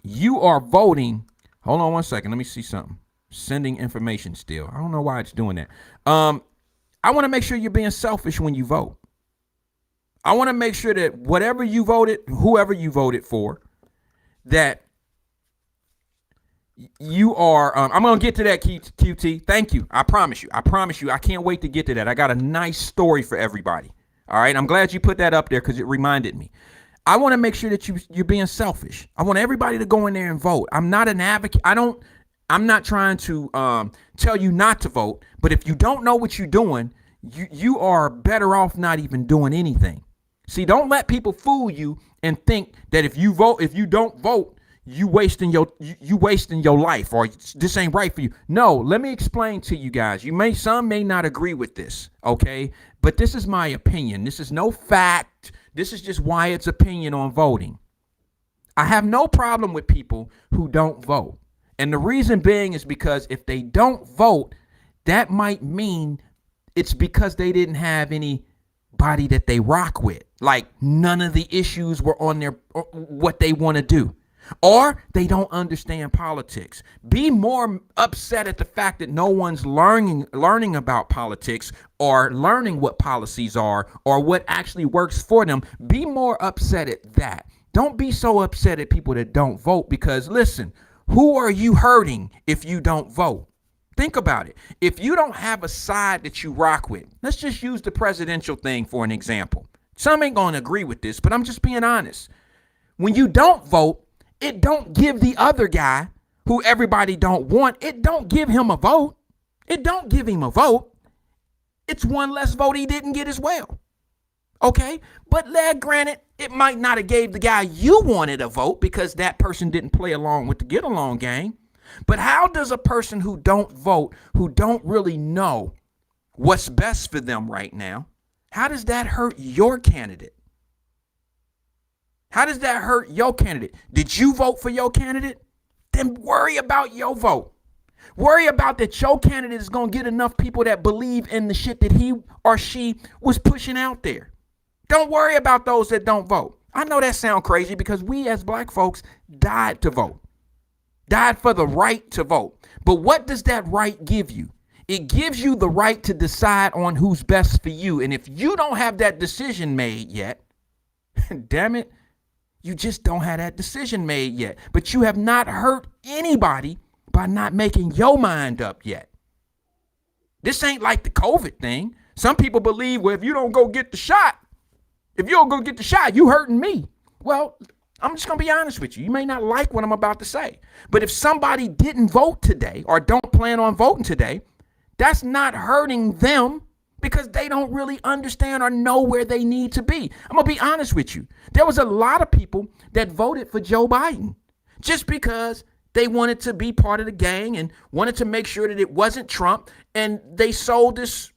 A: you are voting. Hold on one second. Let me see something. Sending information still. I don't know why it's doing that. I want to make sure you're being selfish when you vote. I want to make sure that whatever you voted, whoever you voted for, that you are, I'm going to get to that, QT. Thank you. I promise you. I can't wait to get to that. I got a nice story for everybody. All right. I'm glad you put that up there because it reminded me. I want to make sure that you're being selfish. I want everybody to go in there and vote. I'm not an advocate. I'm not trying to tell you not to vote. But if you don't know what you're doing, you are better off not even doing anything. See, don't let people fool you and think that if you don't vote, you wasting your life, or this ain't right for you. No, let me explain to you guys. Some may not agree with this, okay? But this is my opinion. This is no fact. This is just Wyatt's opinion on voting. I have no problem with people who don't vote. And the reason being is because if they don't vote, that might mean it's because they didn't have anybody that they rock with. Like none of the issues were on their what they want to do. Or they don't understand politics. Be more upset at the fact that no one's learning about politics or learning what policies are or what actually works for them. Be more upset at that. Don't be so upset at people that don't vote, because listen, who are you hurting if you don't vote? Think about it. If you don't have a side that you rock with, let's just use the presidential thing for an example. Some ain't going to agree with this, but I'm just being honest. When you don't vote, it don't give the other guy who everybody don't want, it don't give him a vote. It don't give him a vote. It's one less vote he didn't get as well. Okay? But granted, it might not have gave the guy you wanted a vote because that person didn't play along with the get along game. But how does a person who don't vote, who don't really know what's best for them right now, how does that hurt your candidate? How does that hurt your candidate? Did you vote for your candidate? Then worry about your vote. Worry about that your candidate is going to get enough people that believe in the shit that he or she was pushing out there. Don't worry about those that don't vote. I know that sounds crazy because we as black folks died to vote. Died for the right to vote. But what does that right give you? It gives you the right to decide on who's best for you. And if you don't have that decision made yet, damn it, you just don't have that decision made yet. But you have not hurt anybody by not making your mind up yet. This ain't like the COVID thing. Some people believe, well, if you don't go get the shot, you hurting me. Well, I'm just going to be honest with you. You may not like what I'm about to say. But if somebody didn't vote today or don't plan on voting today, that's not hurting them because they don't really understand or know where they need to be. I'm going to be honest with you. There was a lot of people that voted for Joe Biden just because they wanted to be part of the gang and wanted to make sure that it wasn't Trump. And they sold this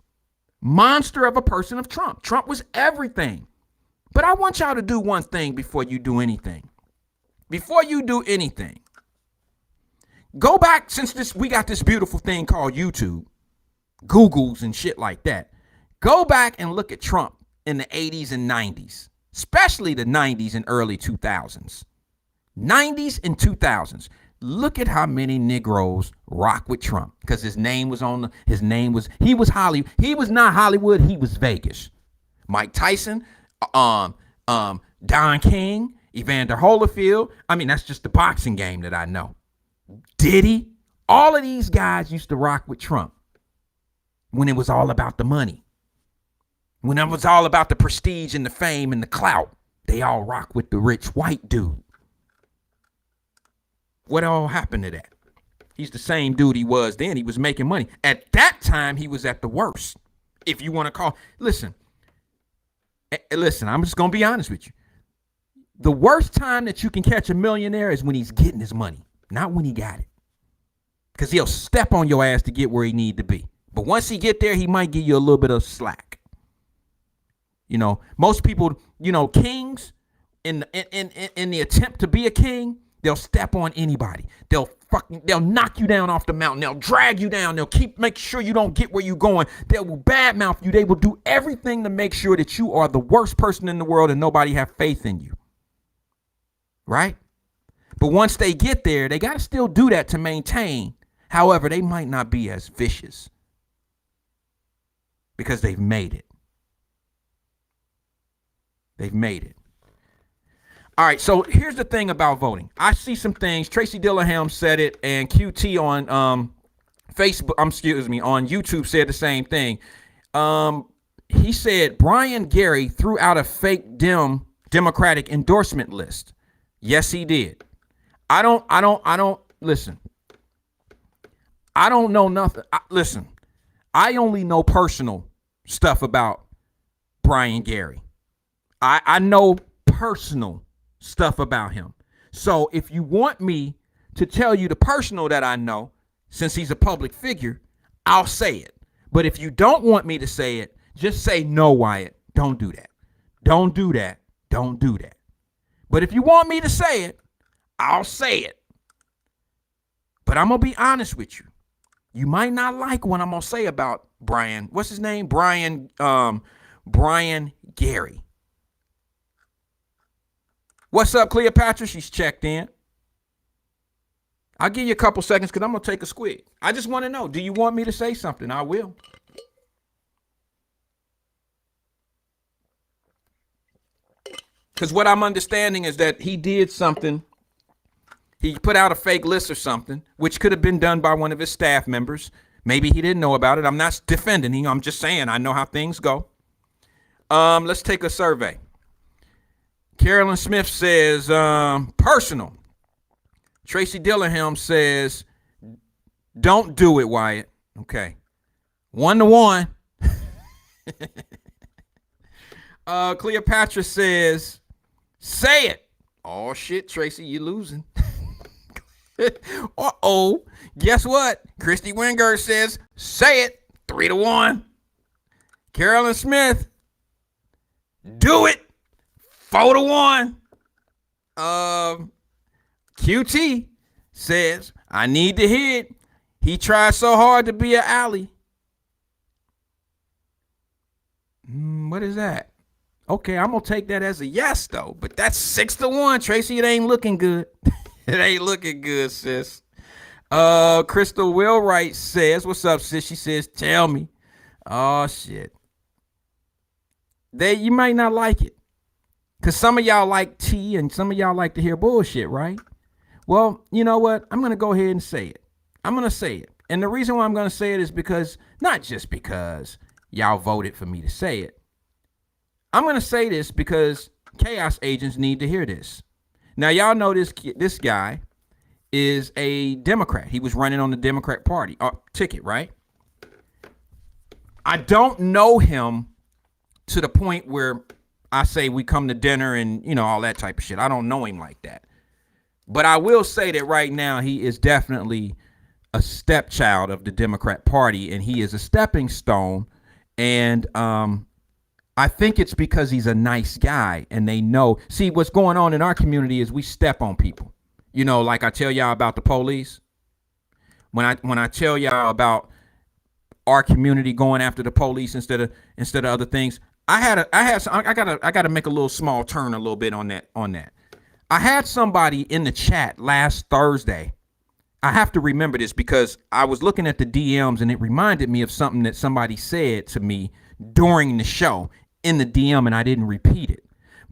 A: monster of a person of Trump. Trump was everything. But I want y'all to do one thing before you do anything. Before you do anything, go back, since we got this beautiful thing called YouTube. Googles and shit like that. Go back and look at Trump in the 80s and 90s, especially the 90s and early 2000s. 90s and 2000s. Look at how many Negroes rock with Trump because he was Hollywood. He was not Hollywood. He was Vegas. Mike Tyson, Don King, Evander Holyfield. I mean, that's just the boxing game that I know. Diddy. All of these guys used to rock with Trump when it was all about the money. When it was all about the prestige and the fame and the clout. They all rock with the rich white dude. What all happened to that? He's the same dude he was then. He was making money. At that time, he was at the worst. If you want to call, listen, I'm just going to be honest with you. The worst time that you can catch a millionaire is when he's getting his money, not when he got it. Because he'll step on your ass to get where he need to be. But once he get there, he might give you a little bit of slack. You know, most people, you know, kings in the attempt to be a king, they'll step on anybody. They'll knock you down off the mountain. They'll drag you down. They'll make sure you don't get where you're going. They will badmouth you. They will do everything to make sure that you are the worst person in the world and nobody have faith in you. Right? But once they get there, they got to still do that to maintain. However, they might not be as vicious because they've made it. They've made it. All right, so here's the thing about voting. I see some things. Tracy Dillingham said it, and QT on on YouTube said the same thing. He said Brian Gary threw out a fake Democratic endorsement list. Yes, he did. I don't listen. I don't know nothing. Listen, I only know personal stuff about Brian Gary. I know personal stuff about him. So if you want me to tell you the personal that I know, since he's a public figure, I'll say it. But if you don't want me to say it, just say no, Wyatt. Don't do that. Don't do that. Don't do that. But if you want me to say it, I'll say it. But I'm going to be honest with you. You might not like what I'm going to say about Brian. What's his name? Brian Gary. What's up, Cleopatra? She's checked in. I'll give you a couple seconds because I'm going to take a squig. I just want to know, do you want me to say something? I will. Because what I'm understanding is that he did something. He put out a fake list or something, which could have been done by one of his staff members. Maybe he didn't know about it. I'm not defending him. I'm just saying I know how things go. Let's take a survey. Carolyn Smith says, personal. Tracy Dillingham says, don't do it, Wyatt. Okay. 1-1. Cleopatra says, say it. Oh, shit, Tracy, you're losing. Uh-oh. Guess what? Christy Wingard says, say it. 3-1. Carolyn Smith, do it. 4-1. QT says, I need to hear it. He tried so hard to be an ally. What is that? Okay, I'm going to take that as a yes, though. But that's 6-1, Tracy. It ain't looking good. It ain't looking good, sis. Crystal Willwright says, what's up, sis? She says, tell me. Oh, shit. You might not like it. Because some of y'all like tea and some of y'all like to hear bullshit, right? Well, you know what? I'm going to go ahead and say it. I'm going to say it. And the reason why I'm going to say it is because, not just because y'all voted for me to say it. I'm going to say this because chaos agents need to hear this. Now, y'all know this guy is a Democrat. He was running on the Democrat Party ticket, right? I don't know him to the point where I say we come to dinner and, you know, all that type of shit. I don't know him like that. But I will say that right now he is definitely a stepchild of the Democrat Party, and he is a stepping stone. And I think it's because he's a nice guy, and they know. See, what's going on in our community is we step on people. You know, like I tell y'all about the police. When I tell y'all about our community going after the police instead of other things. I gotta make a little small turn a little bit on that. I had somebody in the chat last Thursday. I have to remember this because I was looking at the DMs and it reminded me of something that somebody said to me during the show in the DM, and I didn't repeat it.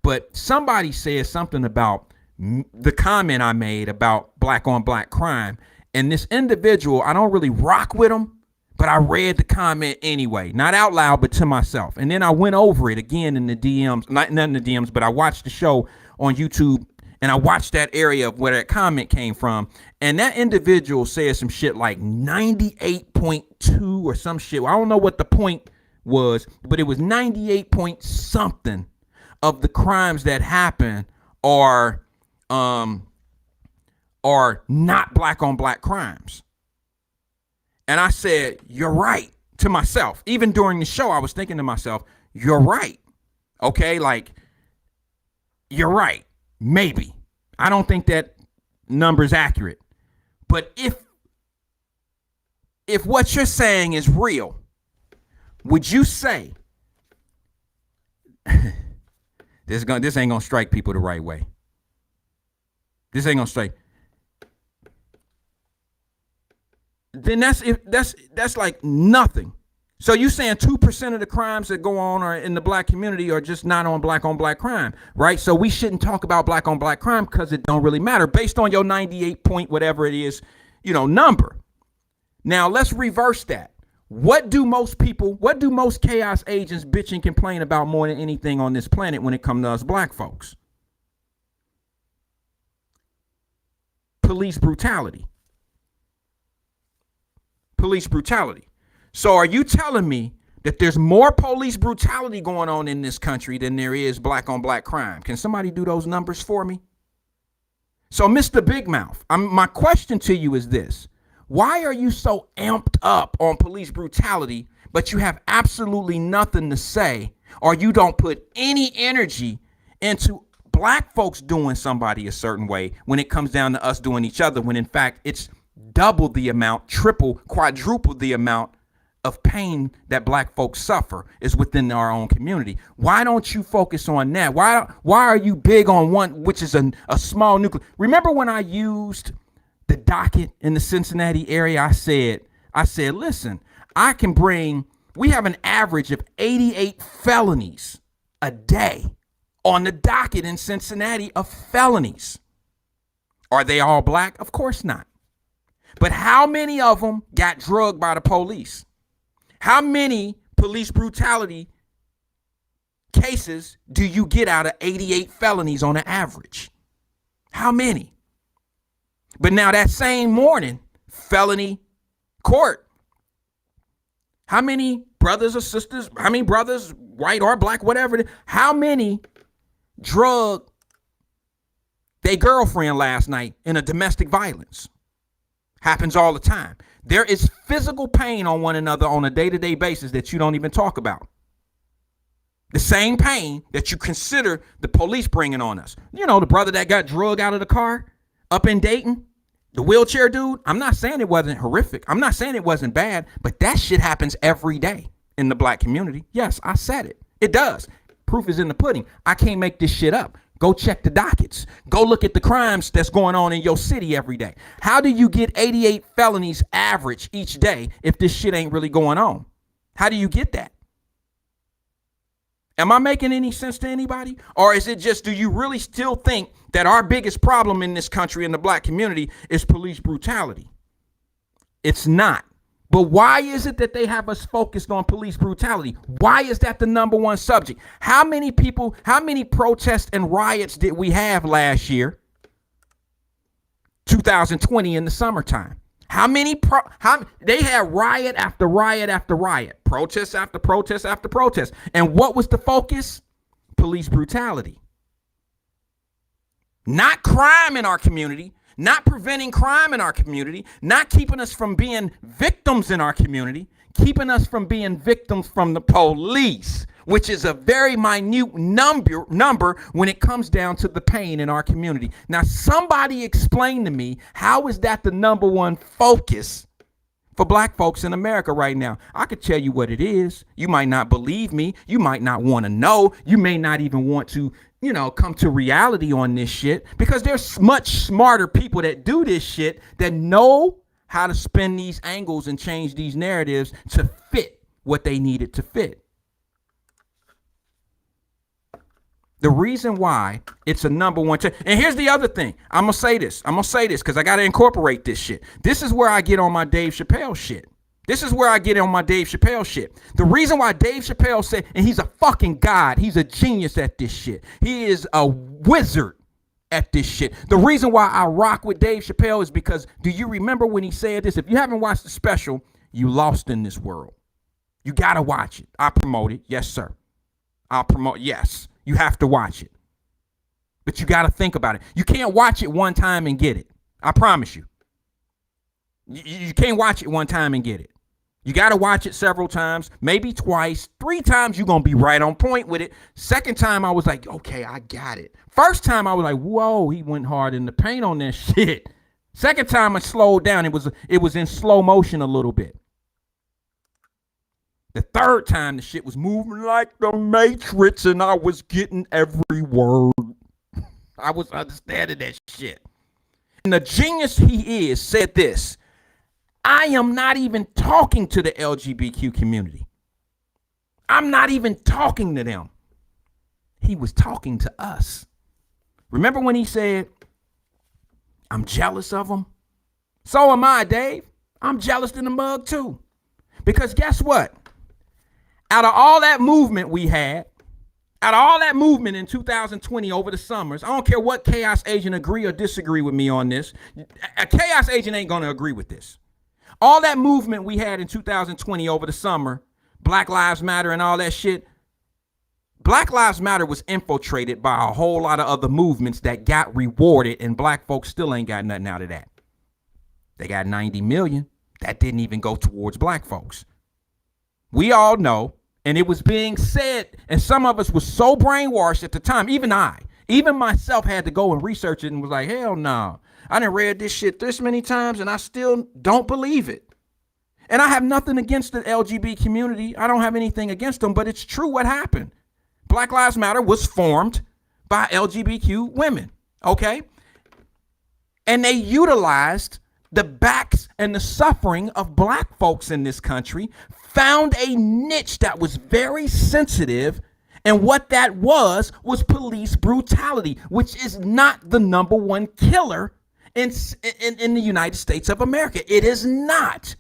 A: But somebody said something about the comment I made about black on black crime. And this individual, I don't really rock with him, but I read the comment anyway, not out loud, but to myself. And then I went over it again in the DMs, not in the DMs, but I watched the show on YouTube and I watched that area of where that comment came from. And that individual said some shit like 98.2 or some shit. I don't know what the point was, but it was 98 point something of the crimes that happen are not black on black crimes. And I said, you're right, to myself. Even during the show, I was thinking to myself, you're right. Okay, like, you're right. Maybe. I don't think that number is accurate. But if what you're saying is real, would you say this ain't gonna strike people the right way? This ain't gonna strike. Then that's like nothing. So you saying 2% of the crimes that go on are in the black community are just not on black crime, right? So we shouldn't talk about black on black crime because it don't really matter based on your 98 point whatever it is, number. Now let's reverse that. What do most chaos agents bitch and complain about more than anything on this planet when it comes to us black folks? Police brutality. Police brutality. So are you telling me that there's more police brutality going on in this country than there is black on black crime? Can somebody do those numbers for me? So Mr. Big Mouth, my question to you is this. Why are you so amped up on police brutality, but you have absolutely nothing to say, or you don't put any energy into black folks doing somebody a certain way when it comes down to us doing each other, when in fact it's double the amount, triple, quadruple the amount of pain that black folks suffer is within our own community? Why don't you focus on that? Why are you big on one, which is a small nucleus? Remember when I used the docket in the Cincinnati area? I said, listen, we have an average of 88 felonies a day on the docket in Cincinnati of felonies. Are they all black? Of course not. But how many of them got drugged by the police? How many police brutality cases do you get out of 88 felonies on an average? How many? But now that same morning, felony court. How many brothers or sisters, white or black, whatever, how many drugged their girlfriend last night in a domestic violence? Happens all the time. There is physical pain on one another on a day-to-day basis that you don't even talk about. The same pain that you consider the police bringing on us. The brother that got drugged out of the car up in Dayton, the wheelchair dude. I'm not saying it wasn't horrific. I'm not saying it wasn't bad, but that shit happens every day in the black community. Yes, I said it. It does. Proof is in the pudding. I can't make this shit up. Go check the dockets. Go look at the crimes that's going on in your city every day. How do you get 88 felonies average each day if this shit ain't really going on? How do you get that? Am I making any sense to anybody? Or is it just, do you really still think that our biggest problem in this country in the black community is police brutality? It's not. But why is it that they have us focused on police brutality? Why is that the number one subject? How many protests and riots did we have last year, 2020 in the summertime? They had riot after riot after riot, protest after protest after protest. And what was the focus? Police brutality. Not crime in our community. Not preventing crime in our community, not keeping us from being victims in our community, keeping us from being victims from the police, which is a very minute number when it comes down to the pain in our community. Now, somebody explain to me, how is that the number one focus for black folks in America right now. I could tell you what it is. You might not believe me. You might not want to know. You may not even want to, come to reality on this shit, because there's much smarter people that do this shit that know how to spin these angles and change these narratives to fit what they need it to fit. The reason why it's a number one and here's the other thing. I'm going to say this because I got to incorporate this shit. This is where I get on my Dave Chappelle shit. The reason why Dave Chappelle said, and he's a fucking god, he's a genius at this shit. He is a wizard at this shit. The reason why I rock with Dave Chappelle is because, do you remember when he said this? If you haven't watched the special, you lost in this world. You got to watch it. I promote it. Yes, sir. Yes. You have to watch it. But you got to think about it. You can't watch it one time and get it. I promise you. You can't watch it one time and get it. You got to watch it several times, maybe twice, 3 times. You're going to be right on point with it. Second time, I was like, okay, I got it. First time, I was like, whoa, he went hard in the paint on that shit. Second time, I slowed down. It was in slow motion a little bit. The third time, the shit was moving like the Matrix, and I was getting every word. I was understanding that shit. And the genius he is said this: I am not even talking to the LGBTQ community. I'm not even talking to them. He was talking to us. Remember when he said, I'm jealous of them? So am I, Dave. I'm jealous in the mug too. Because guess what? Out of all that movement we had, out of all that movement in 2020 over the summers, I don't care what chaos agent agree or disagree with me on this. A chaos agent ain't going to agree with this. All that movement we had in 2020 over the summer, Black Lives Matter and all that shit, Black Lives Matter was infiltrated by a whole lot of other movements that got rewarded, and black folks still ain't got nothing out of that. They got 90 million. That didn't even go towards black folks. We all know, and it was being said, and some of us was so brainwashed at the time, even myself had to go and research it and was like, hell no. I done read this shit this many times and I still don't believe it. And I have nothing against the LGBT community. I don't have anything against them, but it's true what happened. Black Lives Matter was formed by LGBTQ women, okay? And they utilized the backs and the suffering of black folks in this country, found a niche that was very sensitive, and what that was police brutality, which is not the number one killer in the United States of America. It is not.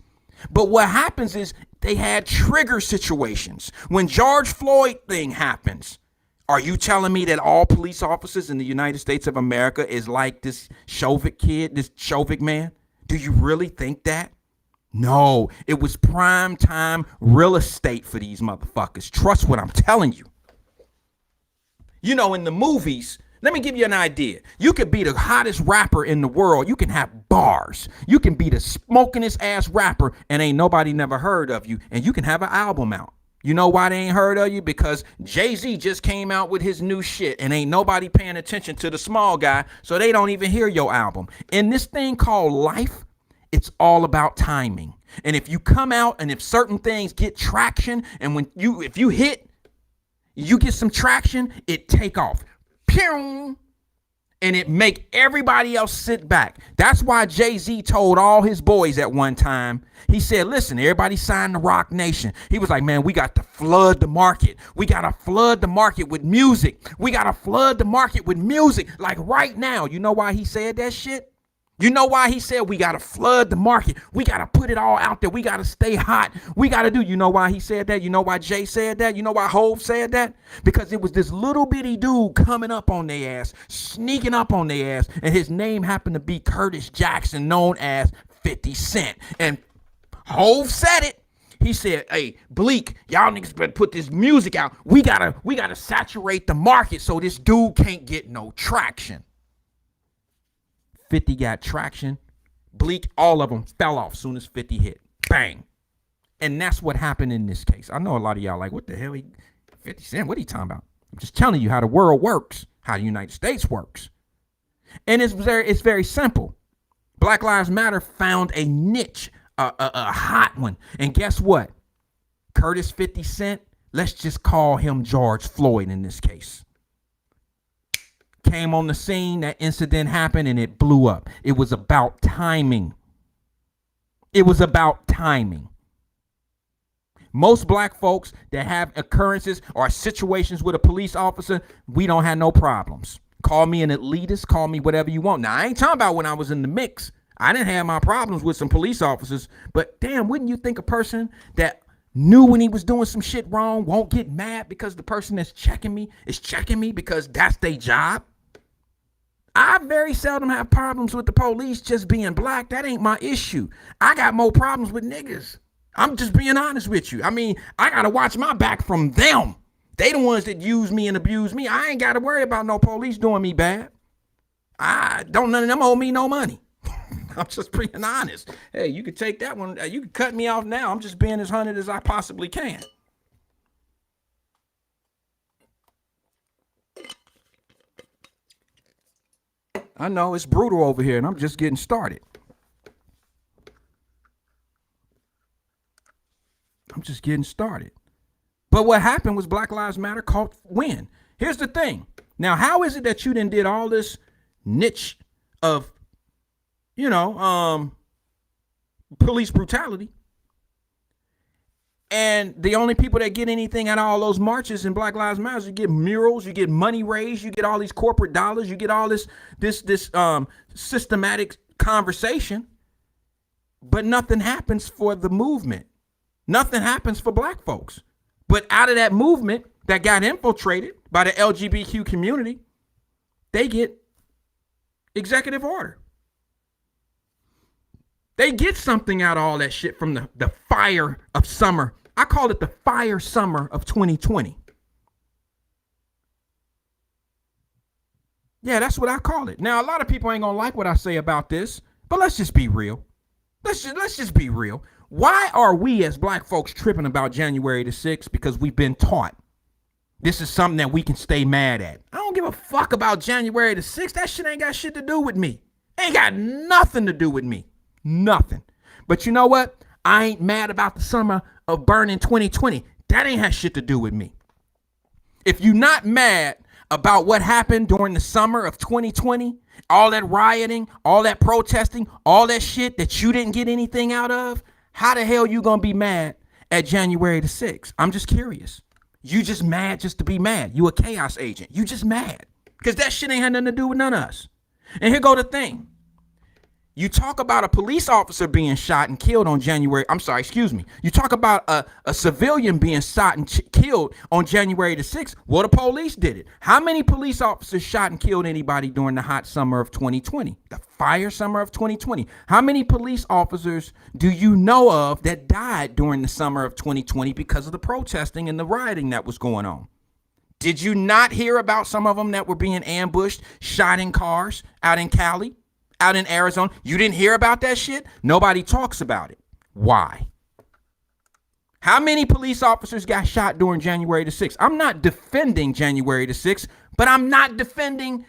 A: But what happens is they had trigger situations. When George Floyd thing happens, are you telling me that all police officers in the United States of America is like this Chauvin kid, this Chauvin man? Do you really think that? No, it was prime time real estate for these motherfuckers. Trust what I'm telling you. You know, in the movies, let me give you an idea. You could be the hottest rapper in the world. You can have bars. You can be the smokingest ass rapper and ain't nobody never heard of you. And you can have an album out. You know why they ain't heard of you? Because Jay-Z just came out with his new shit and ain't nobody paying attention to the small guy, so they don't even hear your album. In this thing called life, it's all about timing. And if you come out and if certain things get traction, and if you hit, you get some traction, it take off. Pew! And it make everybody else sit back. That's why Jay-Z told all his boys at one time, he said, listen, everybody signed the Rock Nation. He was like, man, we got to flood the market. We got to flood the market with music. We got to flood the market with music. Like right now, you know why he said that shit? You know why he said we got to flood the market? We got to put it all out there. We got to stay hot. We got to do. You know why he said that? You know why Jay said that? You know why Hov said that? Because it was this little bitty dude coming up on their ass, sneaking up on their ass, and his name happened to be Curtis Jackson, known as 50 Cent. And Hov said it. He said, hey, Bleak, y'all niggas better put this music out. We gotta saturate the market so this dude can't get no traction. 50 got traction. Bleak, all of them fell off soon as 50 hit. Bang. And that's what happened in this case. I know a lot of y'all like, what the hell? 50 Cent, what are you talking about? I'm just telling you how the world works, how the United States works. And it's very simple. Black Lives Matter found a niche, a hot one. And guess what? Curtis 50 Cent, let's just call him George Floyd in this case. Came on the scene, that incident happened, and it blew up. It was about timing. It was about timing. Most black folks that have occurrences or situations with a police officer, we don't have no problems. Call me an elitist, call me whatever you want. Now, I ain't talking about when I was in the mix. I didn't have my problems with some police officers, but damn, wouldn't you think a person that knew when he was doing some shit wrong won't get mad because the person that's checking me is checking me because that's their job? I very seldom have problems with the police just being black. That ain't my issue. I got more problems with niggas. I'm just being honest with you. I mean, I got to watch my back from them. They the ones that use me and abuse me. I ain't got to worry about no police doing me bad. I don't none of them owe me no money. I'm just being honest. Hey, you could take that one. You can cut me off now. I'm just being as hunted as I possibly can. I know it's brutal over here, and I'm just getting started. I'm just getting started. But what happened was Black Lives Matter caught wind. Here's the thing. Now, how is it that you done did all this niche of, police brutality, and the only people that get anything out of all those marches and Black Lives Matter, you get murals, you get money raised, you get all these corporate dollars, you get all this systematic conversation, but nothing happens for the movement. Nothing happens for black folks. But out of that movement that got infiltrated by the LGBTQ community, they get executive order. They get something out of all that shit from the fire of summer. I call it the fire summer of 2020. Yeah, that's what I call it. Now, a lot of people ain't gonna like what I say about this, but let's just be real. Let's just be real. Why are we as black folks tripping about January the 6th? Because we've been taught this is something that we can stay mad at. I don't give a fuck about January the 6th. That shit ain't got shit to do with me. Ain't got nothing to do with me. Nothing. But you know what? I ain't mad about the summer of burning 2020. That ain't have shit to do with me. If you're not mad about what happened during the summer of 2020, all that rioting, all that protesting, all that shit that you didn't get anything out of, how the hell you gonna be mad at January the 6th? I'm just curious. You just mad just to be mad. You a chaos agent. You just mad. Because that shit ain't had nothing to do with none of us. And here go the thing. You talk about a police officer being shot and killed on January. You talk about a civilian being shot and killed on January the 6th. Well, the police did it. How many police officers shot and killed anybody during the hot summer of 2020? The fire summer of 2020. How many police officers do you know of that died during the summer of 2020 because of the protesting and the rioting that was going on? Did you not hear about some of them that were being ambushed, shot in cars out in Cali? Out in Arizona? You didn't hear about that shit? Nobody talks about it. Why? How many police officers got shot during January the 6th? I'm not defending January the 6th, but I'm not defending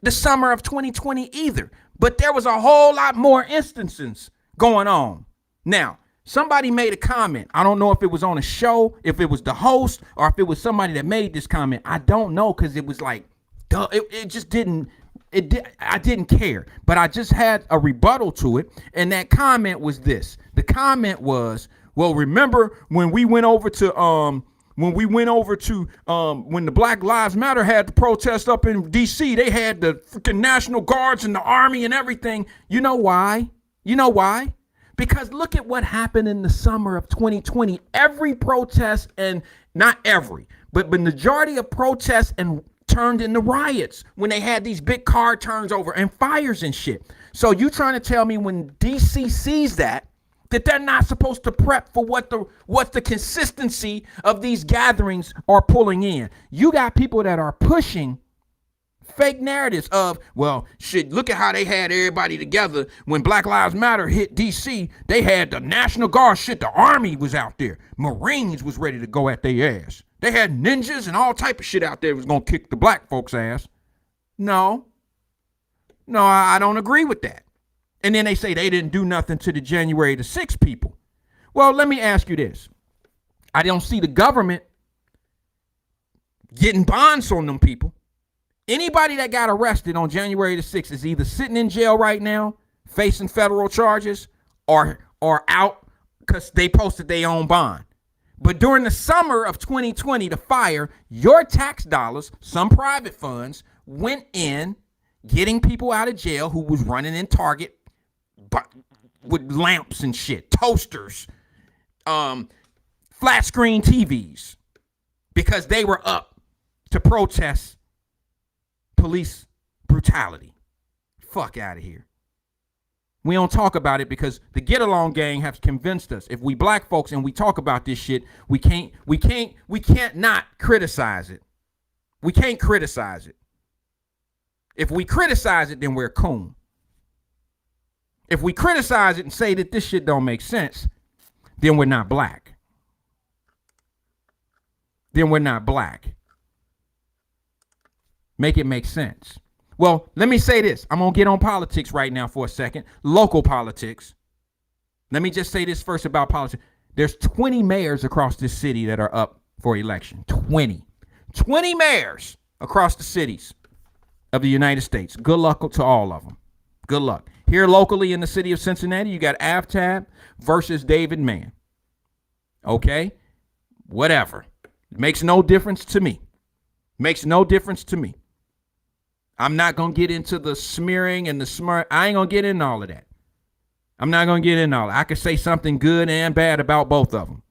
A: the summer of 2020 either. But there was a whole lot more instances going on. Now, somebody made a comment. I don't know if it was on a show, if it was the host, or if it was somebody that made this comment. I don't know, because it was like, duh, it just didn't. I didn't care, but I just had a rebuttal to it. And that comment was this. The comment was, well, remember when we went over to, when the Black Lives Matter had the protest up in DC, they had the freaking National Guards and the Army and everything. You know why? Because look at what happened in the summer of 2020. Every protest, and not every, but the majority of protests and turned into riots when they had these big car turns over and fires and shit. So you trying to tell me when DC sees that they're not supposed to prep for what the consistency of these gatherings are pulling in? You got people that are pushing fake narratives of, well, shit, look at how they had everybody together when Black Lives Matter hit DC. They had the National Guard, shit, the Army was out there. Marines was ready to go at their ass. They had ninjas and all type of shit out there that was going to kick the black folks' ass. No, I don't agree with that. And then they say they didn't do nothing to the January the 6th people. Well, let me ask you this. I don't see the government getting bonds on them people. Anybody that got arrested on January the 6th is either sitting in jail right now, facing federal charges, or out because they posted their own bond. But during the summer of 2020, the fire, your tax dollars, some private funds, went in getting people out of jail who was running in Target with lamps and shit, toasters, flat screen TVs, because they were up to protest police brutality. Fuck out of here. We don't talk about it because the Get Along gang have convinced us if we black folks and we talk about this shit, we can't not criticize it. We can't criticize it. If we criticize it, then we're coon. If we criticize it and say that this shit don't make sense, then we're not black. Then we're not black. Make it make sense. Well, let me say this. I'm going to get on politics right now for a second. Local politics. Let me just say this first about politics. There's 20 mayors across this city that are up for election. 20 mayors across the cities of the United States. Good luck to all of them. Good luck. Here locally in the city of Cincinnati, you got Aftab versus David Mann. Okay? Whatever. Makes no difference to me. Makes no difference to me. I'm not going to get into the smearing and the smart. I ain't going to get into all of that. I'm not going to get into all that. I could say something good and bad about both of them.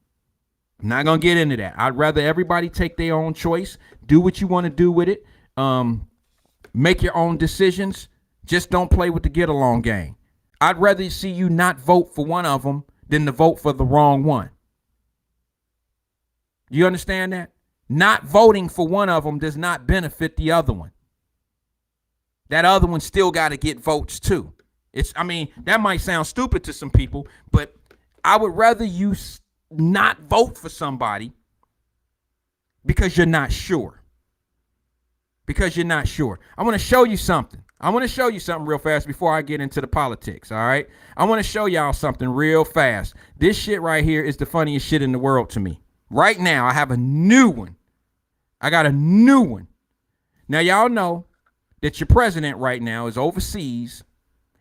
A: I'm not going to get into that. I'd rather everybody take their own choice. Do what you want to do with it. Make your own decisions. Just don't play with the Get Along gang. I'd rather see you not vote for one of them than to vote for the wrong one. You understand that? Not voting for one of them does not benefit the other one. That other one still got to get votes too. That might sound stupid to some people, but I would rather you not vote for somebody because you're not sure. Because you're not sure. I want to show you something. I want to show you something real fast before I get into the politics, all right? I want to show y'all something real fast. This shit right here is the funniest shit in the world to me. Right now, I have a new one. I got a new one. Now, y'all know that your president right now is overseas,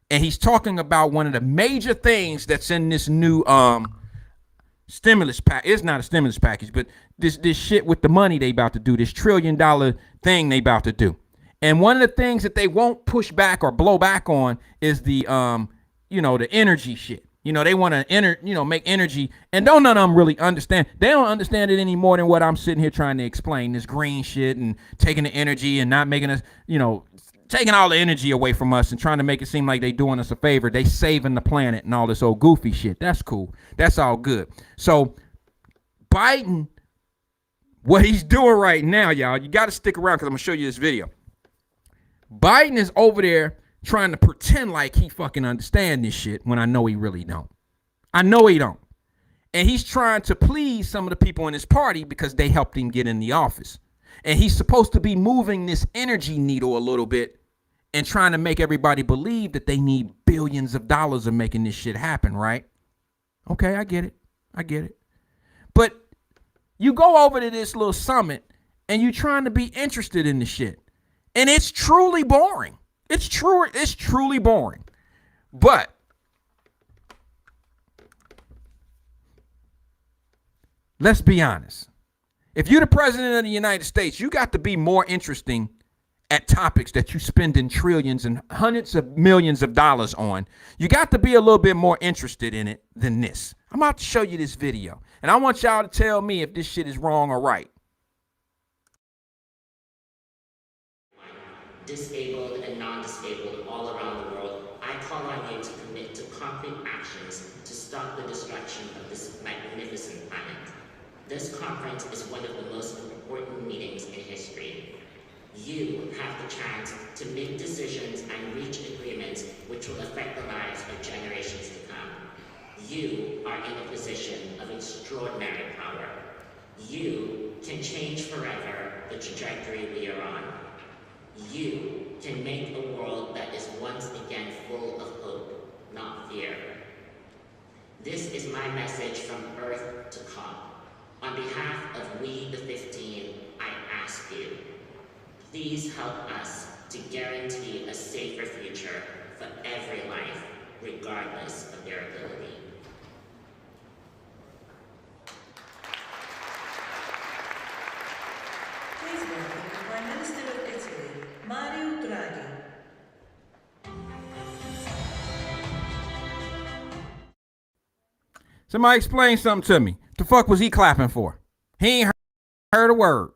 A: and he's talking about one of the major things that's in this new stimulus pack. It's not a stimulus package, but this shit with the money they about to do, this $1 trillion thing they about to do. And one of the things that they won't push back or blow back on is the the energy shit. They want to make energy, and none of them really understand. They don't understand it any more than what I'm sitting here trying to explain. This green shit and taking the energy and not making us, taking all the energy away from us and trying to make it seem like they doing us a favor. They saving the planet and all this old goofy shit. That's cool. That's all good. So Biden, what he's doing right now, y'all, you got to stick around because I'm going to show you this video. Biden is over there trying to pretend like he fucking understand this shit when I know he really don't. I know he don't. And he's trying to please some of the people in his party because they helped him get in the office. And he's supposed to be moving this energy needle a little bit and trying to make everybody believe that they need billions of dollars of making this shit happen, right? Okay, I get it. I get it. But you go over to this little summit and you're trying to be interested in the shit. And it's truly boring. It's truly boring. But let's be honest. If you're the president of the United States, you got to be more interesting at topics that you spending trillions and hundreds of millions of dollars on. You got to be a little bit more interested in it than this. I'm about to show you this video, and I want y'all to tell me if this shit is wrong or right.
B: Disabled and non-disabled all around the world, I call on you to commit to concrete actions to stop the destruction of this magnificent planet. This conference is one of the most important meetings in history. You have the chance to make decisions and reach agreements which will affect the lives of generations to come. You are in a position of extraordinary power. You can change forever the trajectory we are on. You can make a world that is once again full of hope. Please help us to guarantee a safer future for every life, regardless of their ability.
C: Please welcome the Prime Minister of Italy, Mario Draghi.
A: Somebody explain something to me. The fuck was he clapping for? He ain't heard a word.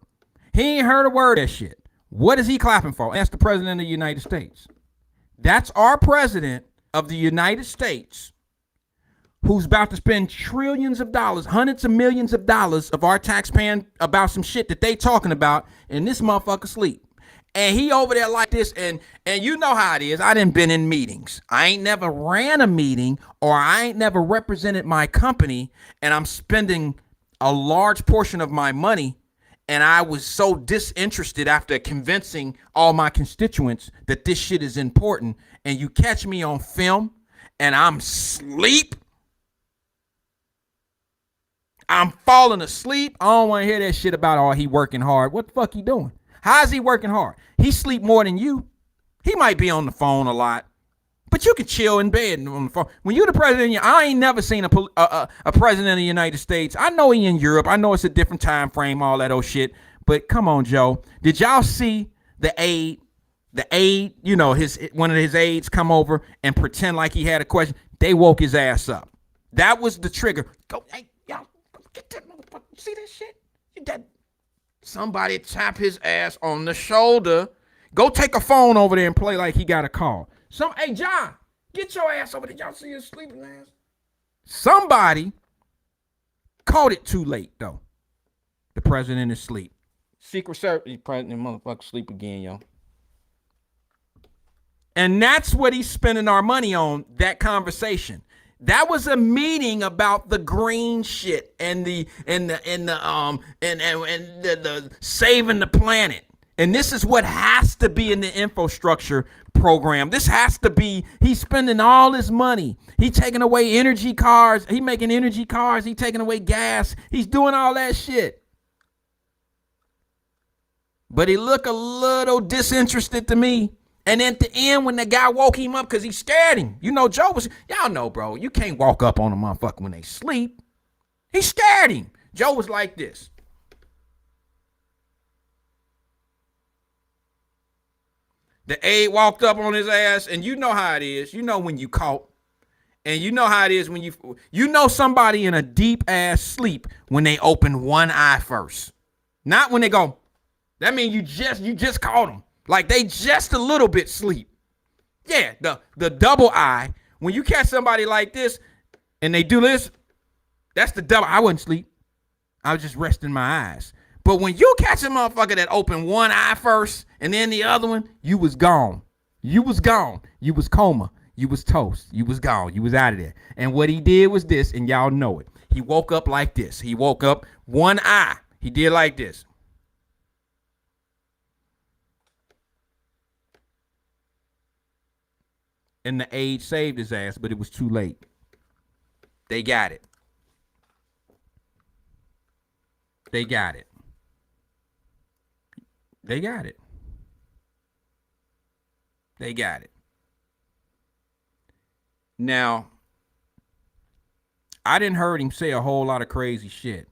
A: He ain't heard a word of that shit. What is he clapping for? That's the president of the United States. That's our president of the United States, who's about to spend trillions of dollars, hundreds of millions of dollars of our taxpaying about some shit that they talking about, and this motherfucker sleep. And he over there like this, and you know how it is. I done been in meetings. I ain't never ran a meeting, or I ain't never represented my company, and I'm spending a large portion of my money, and I was so disinterested after convincing all my constituents that this shit is important, and you catch me on film, and I'm asleep. I'm falling asleep. I don't want to hear that shit about, oh, he working hard. What the fuck he doing? How is he working hard? He sleep more than you. He might be on the phone a lot, but you can chill in bed on the phone. When you're the president, I ain't never seen a president of the United States. I know he in Europe. I know it's a different time frame, all that old shit. But come on, Joe. Did y'all see the aide, you know, one of his aides come over and pretend like he had a question? They woke his ass up. That was the trigger. Go, hey, y'all, get that motherfucker. See that shit? You dead. Somebody tap his ass on the shoulder. Go take a phone over there and play like he got a call. Hey, John, get your ass over there. Y'all see his sleeping ass? Somebody caught it too late, though. The president is asleep. Secret Service, the president motherfucker sleep again, yo. And that's what he's spending our money on, that conversation. That was a meeting about the green shit and the saving the planet. And this is what has to be in the infrastructure program. This has to be, he's spending all his money. He's taking away energy cars. He making energy cars. He's taking away gas. He's doing all that shit. But he looked a little disinterested to me. And at the end, when the guy woke him up, because he scared him. You know, Joe was, y'all know, bro, you can't walk up on a motherfucker when they sleep. He scared him. Joe was like this. The aide walked up on his ass, and you know how it is. You know when you caught. And you know how it is when you know somebody in a deep ass sleep when they open one eye first. Not when they go, that means you just caught them. Like they just a little bit sleep. Yeah, the double eye. When you catch somebody like this and they do this, that's the double. I wasn't asleep. I was just resting my eyes. But when you catch a motherfucker that opened one eye first and then the other one, you was gone. You was gone. You was coma. You was toast. You was gone. You was out of there. And what he did was this, and y'all know it. He woke up like this. He woke up one eye. He did like this. And the aide saved his ass, but it was too late. They got it. They got it. They got it. They got it. Now, I didn't heard him say a whole lot of crazy shit.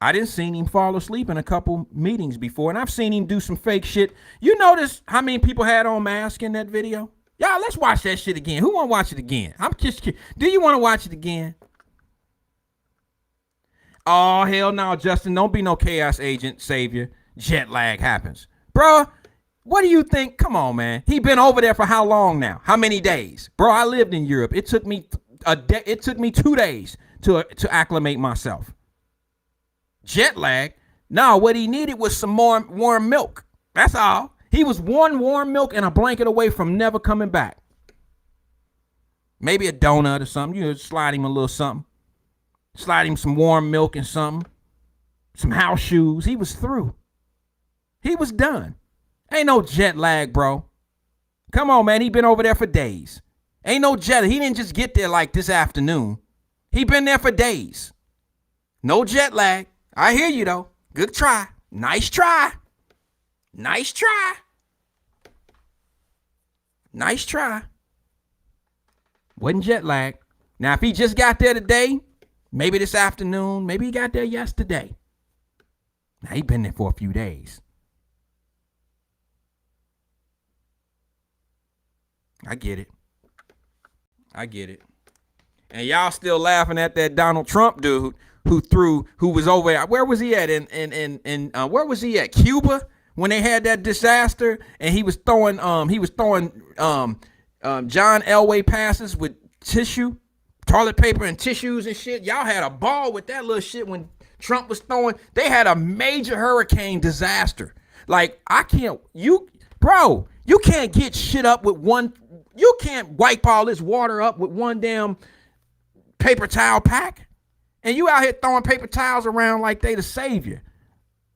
A: I didn't seen him fall asleep in a couple meetings before, and I've seen him do some fake shit. You notice how many people had on masks in that video? Y'all, let's watch that shit again. Who want to watch it again? I'm just kidding. Do you want to watch it again? Oh, hell no, Justin. Don't be no chaos agent savior. Jet lag happens. Bruh, what do you think? Come on, man. He been over there for how long now? How many days? Bro, I lived in Europe. It took me 2 days to acclimate myself. Jet lag? No, what he needed was some more warm milk. That's all. He was one warm milk and a blanket away from never coming back. Maybe a donut or something. You know, slide him a little something. Slide him some warm milk and something. Some house shoes. He was through. He was done. Ain't no jet lag, bro. Come on, man. He been over there for days. Ain't no jet. He didn't just get there like this afternoon. He been there for days. No jet lag. I hear you, though. Good try. Nice try. Nice try. Nice try. Wasn't jet lag. Now, if he just got there today, maybe this afternoon, maybe he got there yesterday. Now, he been there for a few days. I get it. And y'all still laughing at that Donald Trump dude who was over there. Where was he at? Where was he at? Cuba, when they had that disaster, and he was throwing John Elway passes with toilet paper and tissues and shit. Y'all had a ball with that little shit when Trump was throwing. They had a major hurricane disaster. Like, you can't get shit up with one. You can't wipe all this water up with one damn paper towel pack. And you out here throwing paper towels around like they the savior.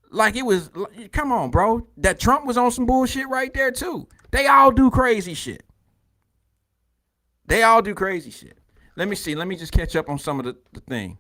A: Like it was, come on, bro. That Trump was on some bullshit right there too. They all do crazy shit. Let me see. Let me just catch up on some of the thing.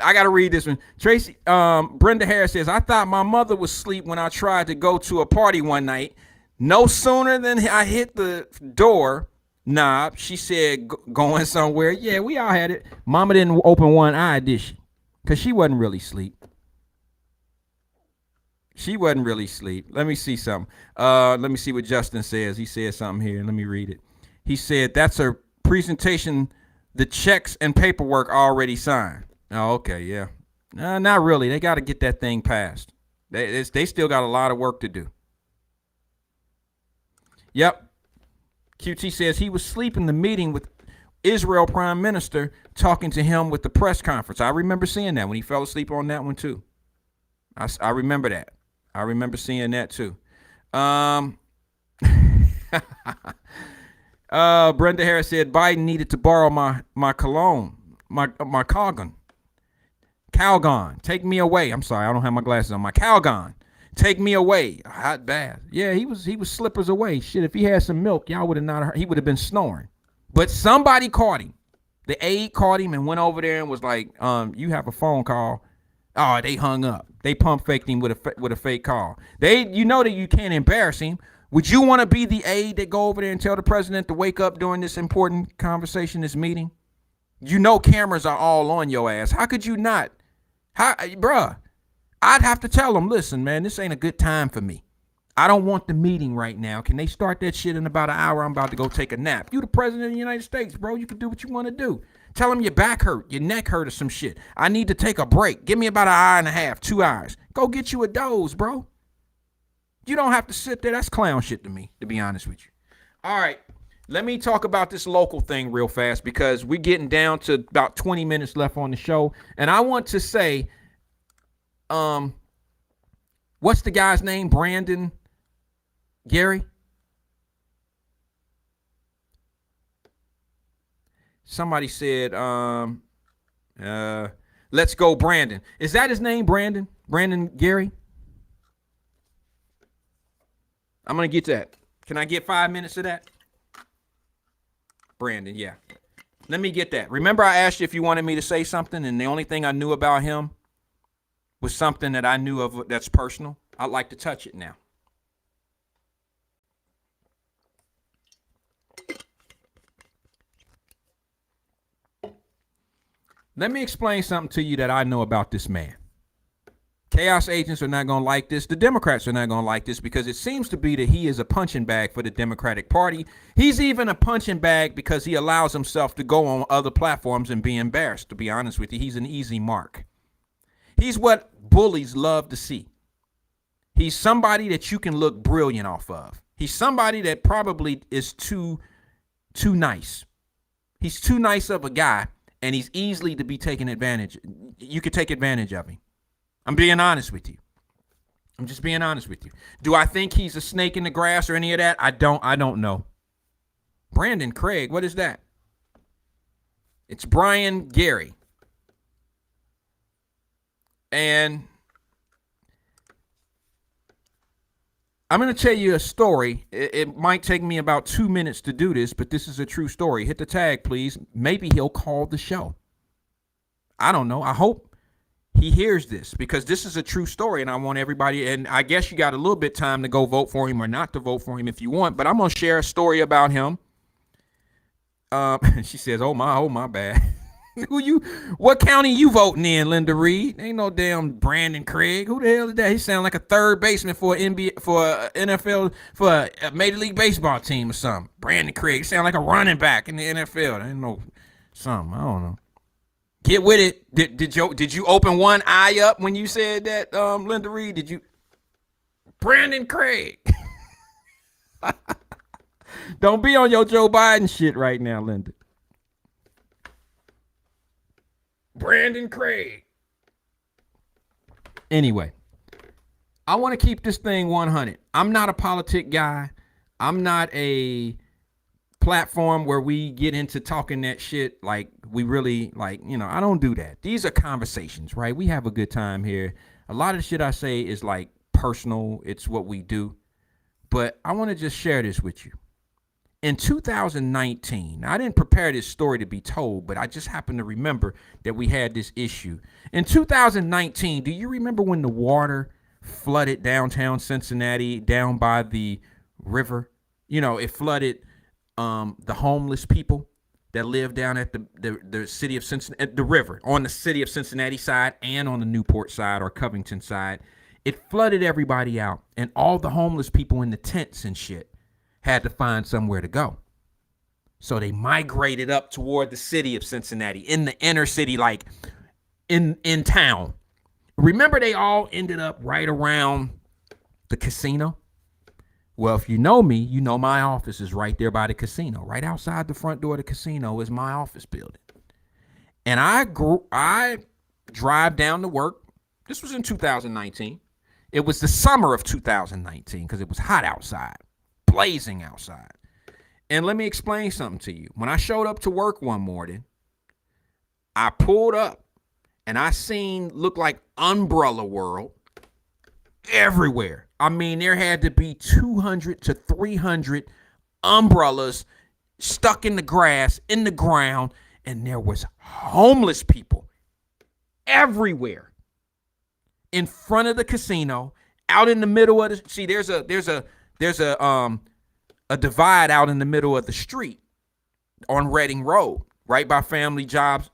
A: I got to read this one. Tracy, Brenda Harris says, I thought my mother was asleep when I tried to go to a party one night. No sooner than I hit the door knob, she said, going somewhere. Yeah, we all had it. Mama didn't open one eye, did she? Because she wasn't really asleep. Let me see something. Let me see what Justin says. He said something here. Let me read it. He said, that's a presentation, the checks and paperwork already signed. Oh, okay, yeah. Not really. They got to get that thing passed. They still got a lot of work to do. Yep. QT says he was asleep in the meeting with Israel Prime Minister talking to him with the press conference. I remember seeing that when he fell asleep on that one too. I remember that. I remember seeing that too. Brenda Harris said Biden needed to borrow my cologne, my Calgon. Take me away. I'm sorry, I don't have my glasses on. My Calgon. Take me away. A hot bath. Yeah, he was slippers away. Shit, if he had some milk, y'all would have not heard. He would have been snoring. But somebody caught him. The aide caught him and went over there and was like, you have a phone call. Oh, they hung up. They pump faked him with a fake call. You know that you can't embarrass him. Would you want to be the aide that go over there and tell the president to wake up during this important conversation, this meeting? You know cameras are all on your ass. How could you not? Bruh. I'd have to tell them, listen, man, this ain't a good time for me. I don't want the meeting right now. Can they start that shit in about an hour? I'm about to go take a nap. You the president of the United States, bro. You can do what you want to do. Tell them your back hurt, your neck hurt or some shit. I need to take a break. Give me about an hour and a half, 2 hours. Go get you a doze, bro. You don't have to sit there. That's clown shit to me, to be honest with you. All right. Let me talk about this local thing real fast because we're getting down to about 20 minutes left on the show. And I want to say, what's the guy's name? Brandon Gary? Somebody said, let's go Brandon. Is that his name, Brandon? Brandon Gary? I'm going to get that. Can I get 5 minutes of that? Brandon, yeah. Let me get that. Remember I asked you if you wanted me to say something, and the only thing I knew about him was something that I knew of that's personal? I'd like to touch it now. Let me explain something to you that I know about this man. Chaos agents are not going to like this. The Democrats are not going to like this because it seems to be that he is a punching bag for the Democratic Party. He's even a punching bag because he allows himself to go on other platforms and be embarrassed. To be honest with you, he's an easy mark. He's what bullies love to see. He's somebody that you can look brilliant off of. He's somebody that probably is too nice. He's too nice of a guy, and he's easily to be taken advantage. You could take advantage of him. I'm being honest with you. I'm just being honest with you. Do I think he's a snake in the grass or any of that? I don't know. Brandon Craig, what is that? It's Brian Gary. And I'm going to tell you a story. It might take me about 2 minutes to do this, but this is a true story. Hit the tag, please. Maybe he'll call the show. I don't know. I hope he hears this, because this is a true story, and I want everybody, and I guess you got a little bit time to go vote for him or not to vote for him if you want, but I'm going to share a story about him. She says, oh my bad. What county you voting in, Linda Reed? Ain't no damn Brandon Craig. Who the hell is that? He sound like a third baseman for NBA, for a NFL, for a Major League Baseball team or something. Brandon Craig sound like a running back in the NFL. I ain't no something. I don't know. Get with it. Did you open one eye up when you said that, Linda Reed? Did you? Brandon Craig. Don't be on your Joe Biden shit right now, Linda. Brandon Craig. Anyway, I want to keep this thing 100. I'm not a politic guy. I'm not a platform where we get into talking that shit like we really, like, you know, I don't do that. These are conversations, right? We have a good time here. A lot of the shit I say is like personal. It's what we do. But I want to just share this with you. In 2019, I didn't prepare this story to be told, but I just happened to remember that we had this issue. In 2019, do you remember when the water flooded downtown Cincinnati down by the river? You know, it flooded the homeless people that live down at the city of Cincinnati, at the river, on the city of Cincinnati side and on the Newport side or Covington side. It flooded everybody out, and all the homeless people in the tents and shit had to find somewhere to go. So they migrated up toward the city of Cincinnati, in the inner city, like in town. Remember, they all ended up right around the casino? Well, if you know me, you know my office is right there by the casino. Right outside the front door of the casino is my office building. And I drive down to work. This was in 2019. It was the summer of 2019 because it was hot outside. Blazing outside. And let me explain something to you. When I showed up to work one morning, I pulled up and I seen, looked like Umbrella World everywhere. I mean, there had to be 200 to 300 umbrellas stuck in the grass, in the ground, and there was homeless people everywhere. In front of the casino, out in the middle of the, see, there's a divide out in the middle of the street on Reading Road, right by Family Jobs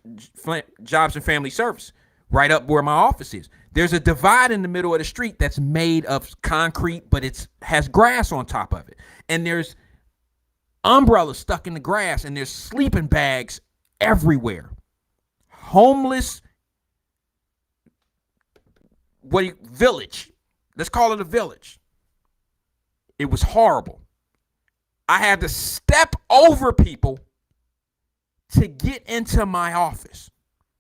A: and Family Service, right up where my office is. There's a divide in the middle of the street that's made of concrete, but it has grass on top of it. And there's umbrellas stuck in the grass, and there's sleeping bags everywhere. Homeless village. Let's call it a village. It was horrible. I had to step over people to get into my office.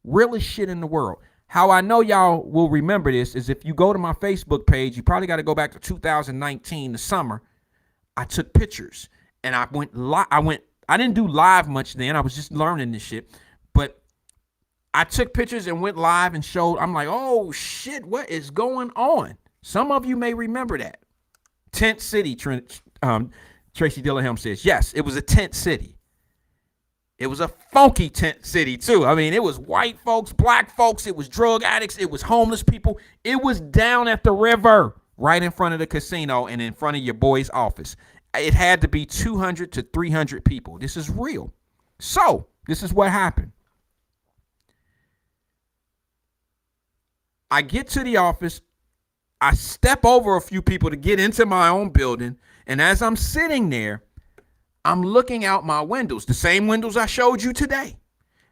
A: Realest shit in the world. How I know y'all will remember this is if you go to my Facebook page, you probably got to go back to 2019, the summer. I took pictures and I went live. I didn't do live much then. I was just learning this shit. But I took pictures and went live and showed. I'm like, oh shit, what is going on? Some of you may remember that. Tent City, Tracy Dillingham says. Yes, it was a tent city. It was a funky tent city, too. I mean, it was white folks, black folks. It was drug addicts. It was homeless people. It was down at the river, right in front of the casino and in front of your boy's office. It had to be 200 to 300 people. This is real. So, this is what happened. I get to the office. I step over a few people to get into my own building. And as I'm sitting there, I'm looking out my windows, the same windows I showed you today.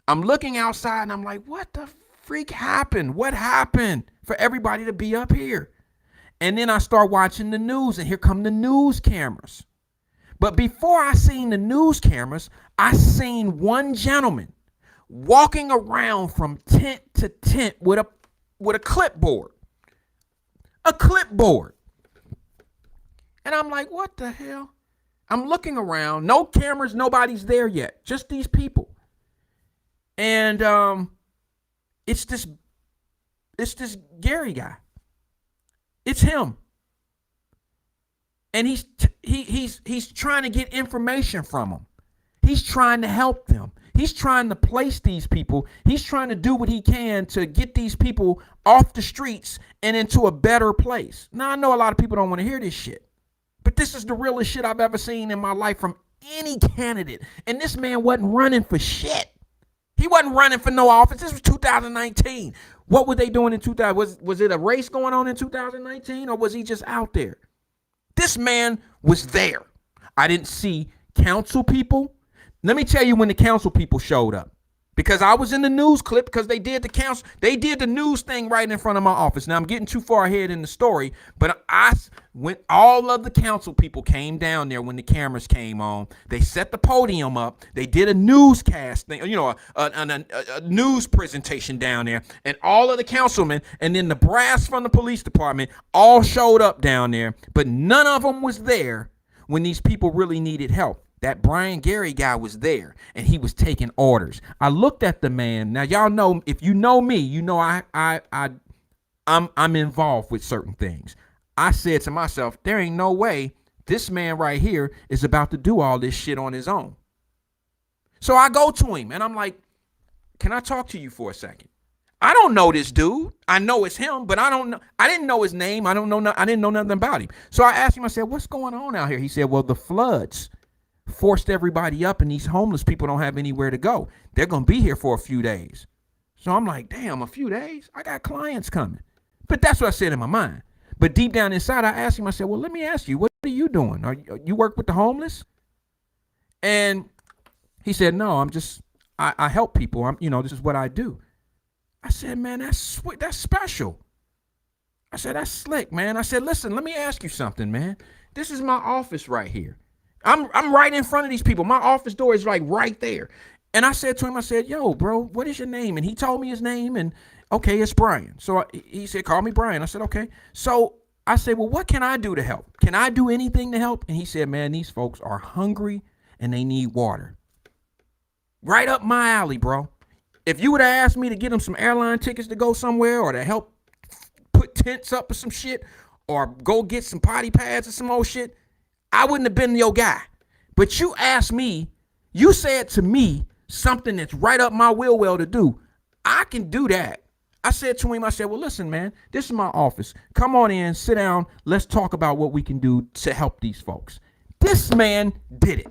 A: I'm looking outside and I'm like, what the freak happened? What happened for everybody to be up here? And then I start watching the news and here come the news cameras. But before I seen the news cameras, I seen one gentleman walking around from tent to tent with a clipboard. A clipboard. And I'm like, what the hell? I'm looking around, no cameras, nobody's there yet, just these people. And it's this Gary guy. It's him. And he's trying to get information from them. He's trying to help them. He's trying to place these people. He's trying to do what he can to get these people off the streets and into a better place. Now, I know a lot of people don't want to hear this shit, but this is the realest shit I've ever seen in my life from any candidate. And this man wasn't running for shit. He wasn't running for no office. This was 2019. What were they doing in 2000? Was it a race going on in 2019, or was he just out there? This man was there. I didn't see council people. Let me tell you when the council people showed up, because I was in the news clip, because they did the news thing right in front of my office. Now I'm getting too far ahead in the story, but all of the council people came down there when the cameras came on. They set the podium up. They did a newscast thing, a news presentation down there, and all of the councilmen and then the brass from the police department all showed up down there, but none of them was there when these people really needed help. That Brian Gary guy was there, and he was taking orders. I looked at the man. Now, y'all know, if you know me, you know I'm involved with certain things. I said to myself, there ain't no way this man right here is about to do all this shit on his own. So I go to him, and I'm like, can I talk to you for a second? I don't know this dude. I know it's him, but I don't know. I didn't know his name. I didn't know nothing about him. So I asked him, I said, what's going on out here? He said, well, the floods forced everybody up, and these homeless people don't have anywhere to go. They're going to be here for a few days. So I'm like, damn, a few days? I got clients coming. But that's what I said in my mind. But deep down inside, I asked him, I said, well, let me ask you, what are you doing? You work with the homeless? And he said, no, I help people. This is what I do. I said, man, that's sweet. That's special. I said, that's slick, man. I said, listen, let me ask you something, man. This is my office right here. I'm right in front of these people. My office door is like right there. And I said to him, I said, yo, bro, what is your name? And he told me his name, and okay, it's Brian. So he said, call me Brian. I said, okay. So I said, well, what can I do to help? Can I do anything to help? And he said, man, these folks are hungry and they need water. Right up my alley, bro. If you would have asked me to get them some airline tickets to go somewhere, or to help put tents up or some shit, or go get some potty pads or some old shit, I wouldn't have been your guy. But you asked me, you said to me something that's right up my wheelwell to do. I can do that. I said to him, I said, well, listen, man, this is my office. Come on in, sit down. Let's talk about what we can do to help these folks. This man did it.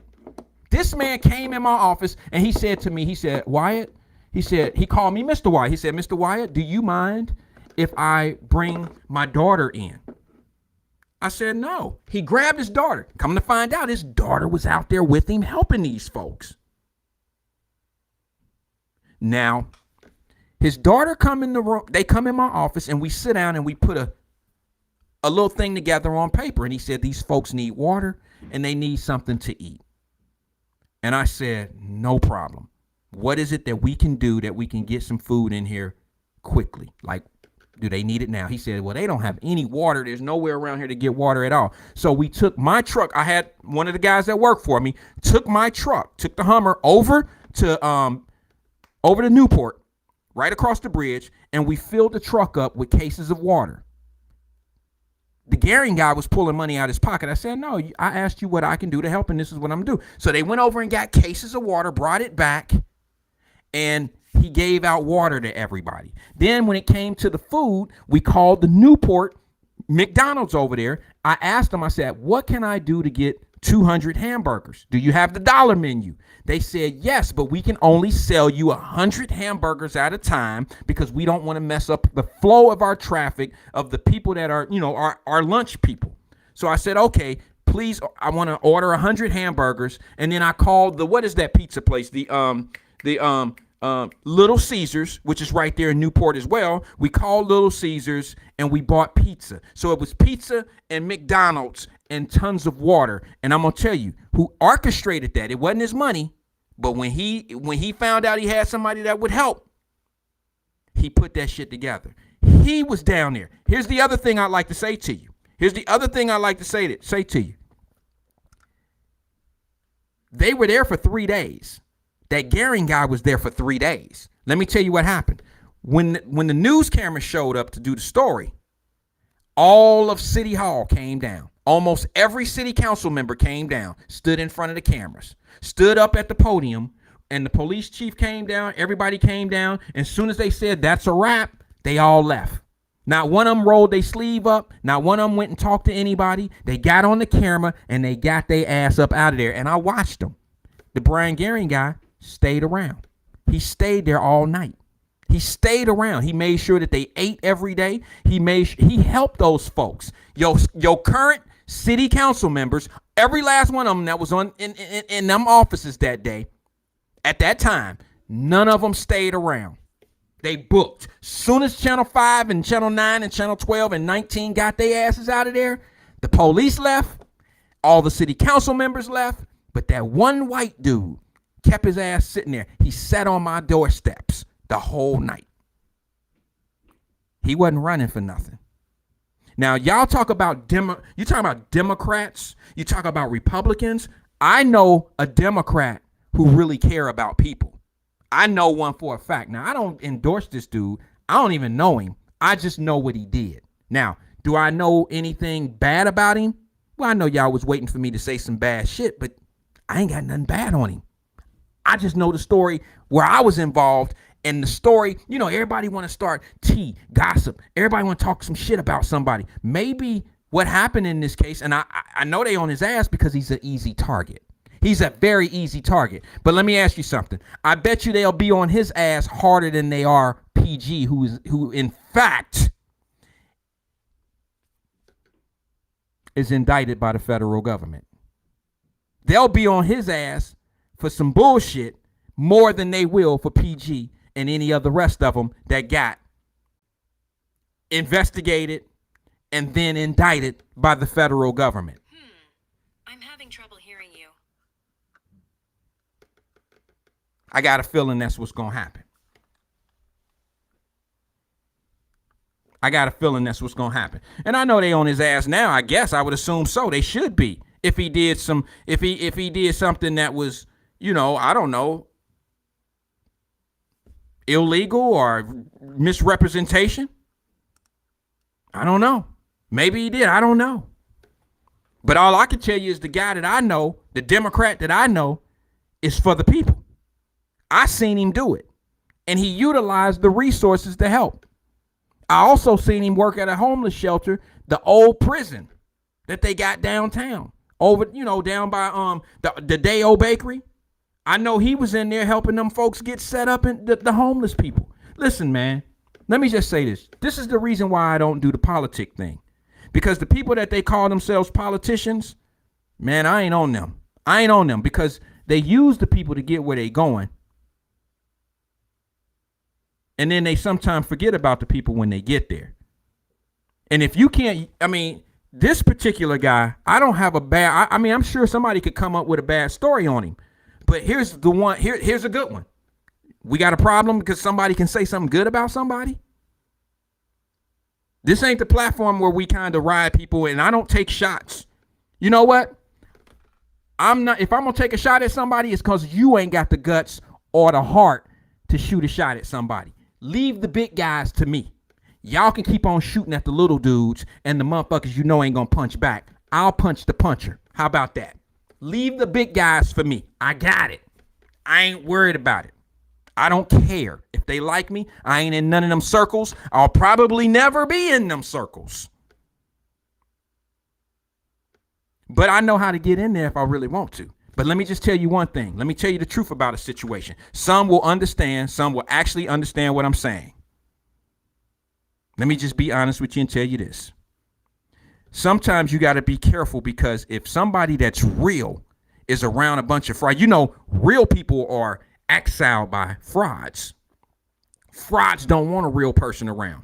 A: This man came in my office and he said to me, he said, Wyatt, he called me Mr. Wyatt. He said, Mr. Wyatt, do you mind if I bring my daughter in? I said, no. He grabbed his daughter. Come to find out, his daughter was out there with him helping these folks. Now, his daughter come in the room. They come in my office, and we sit down and we put a little thing together on paper. And he said, these folks need water and they need something to eat. And I said, no problem. What is it that we can do that we can get some food in here quickly? Like, do they need it now? He said, well, they don't have any water. There's nowhere around here to get water at all. So we took my truck. I had one of the guys that worked for me, took my truck, took the Hummer over to Newport, right across the bridge, and we filled the truck up with cases of water. The Garing guy was pulling money out of his pocket. I said, no, I asked you what I can do to help, and this is what I'm going to do. So they went over and got cases of water, brought it back, and he gave out water to everybody. Then when it came to the food, we called the Newport McDonald's over there. I asked them, I said, what can I do to get 200 hamburgers? Do you have the dollar menu? They said, yes, but we can only sell you 100 hamburgers at a time because we don't want to mess up the flow of our traffic of the people that are, our lunch people. So I said, okay, please, I want to order 100 hamburgers. And then I called what is that pizza place? The Little Caesars, which is right there in Newport as well. We called Little Caesars and we bought pizza. So it was pizza and McDonald's and tons of water. And I'm going to tell you who orchestrated that. It wasn't his money, but when he found out he had somebody that would help, he put that shit together. He was down there. Here's the other thing I'd like to say to you. Say to you. They were there for 3 days. That Garing guy was there for 3 days. Let me tell you what happened. When the news cameras showed up to do the story, all of City Hall came down. Almost every city council member came down, stood in front of the cameras, stood up at the podium, and the police chief came down, everybody came down. As soon as they said that's a wrap, they all left. Not one of them rolled their sleeve up. Not one of them went and talked to anybody. They got on the camera and they got their ass up out of there. And I watched them. The Brian Gehring guy stayed around. He stayed there all night. He stayed around. He made sure that they ate every day. He helped those folks. Your current city council members, every last one of them that was in them offices that day, at that time, none of them stayed around. They booked. Soon as Channel 5 and Channel 9 and Channel 12 and 19 got their asses out of there, the police left, all the city council members left, but that one white dude kept his ass sitting there. He sat on my doorsteps the whole night. He wasn't running for nothing. Now, y'all talk about you talk about Democrats, you talk about Republicans. I know a Democrat who really care about people. I know one for a fact. Now, I don't endorse this dude. I don't even know him. I just know what he did. Now, do I know anything bad about him? Well, I know y'all was waiting for me to say some bad shit, but I ain't got nothing bad on him. I just know the story where I was involved, and the story, everybody want to start gossip. Everybody want to talk some shit about somebody. Maybe what happened in this case, and I know they on his ass because he's an easy target. He's a very easy target. But let me ask you something. I bet you they'll be on his ass harder than they are PG, who in fact is indicted by the federal government. They'll be on his ass for some bullshit more than they will for PG and any of the rest of them that got investigated and then indicted by the federal government.
D: I'm having trouble hearing you.
A: I got a feeling that's what's going to happen. I got a feeling that's what's going to happen. And I know they on his ass now. I guess I would assume so. They should be. If he did something that was, I don't know, illegal or misrepresentation. I don't know. Maybe he did. I don't know. But all I can tell you is the guy that I know, the Democrat that I know, is for the people. I seen him do it. And he utilized the resources to help. I also seen him work at a homeless shelter, the old prison that they got downtown. Over, down by the Day-O Bakery. I know he was in there helping them folks get set up in the homeless people. Listen, man, let me just say this. This is the reason why I don't do the politic thing. Because the people that they call themselves politicians, man, I ain't on them. I ain't on them because they use the people to get where they going. And then they sometimes forget about the people when they get there. And if you can't, this particular guy, I don't have a bad, I'm sure somebody could come up with a bad story on him. But here's the one, here's a good one. We got a problem because somebody can say something good about somebody. This ain't the platform where we kind of ride people, and I don't take shots. You know what? If I'm going to take a shot at somebody, it's because you ain't got the guts or the heart to shoot a shot at somebody. Leave the big guys to me. Y'all can keep on shooting at the little dudes and the motherfuckers ain't going to punch back. I'll punch the puncher. How about that? Leave the big guys for me. I got it. I ain't worried about it. I don't care. If they like me, I ain't in none of them circles. I'll probably never be in them circles. But I know how to get in there if I really want to. But let me just tell you one thing. Let me tell you the truth about a situation. Some will understand. Some will actually understand what I'm saying. Let me just be honest with you and tell you this. Sometimes you got to be careful because if somebody that's real is around a bunch of frauds, real people are exiled by frauds. Frauds don't want a real person around.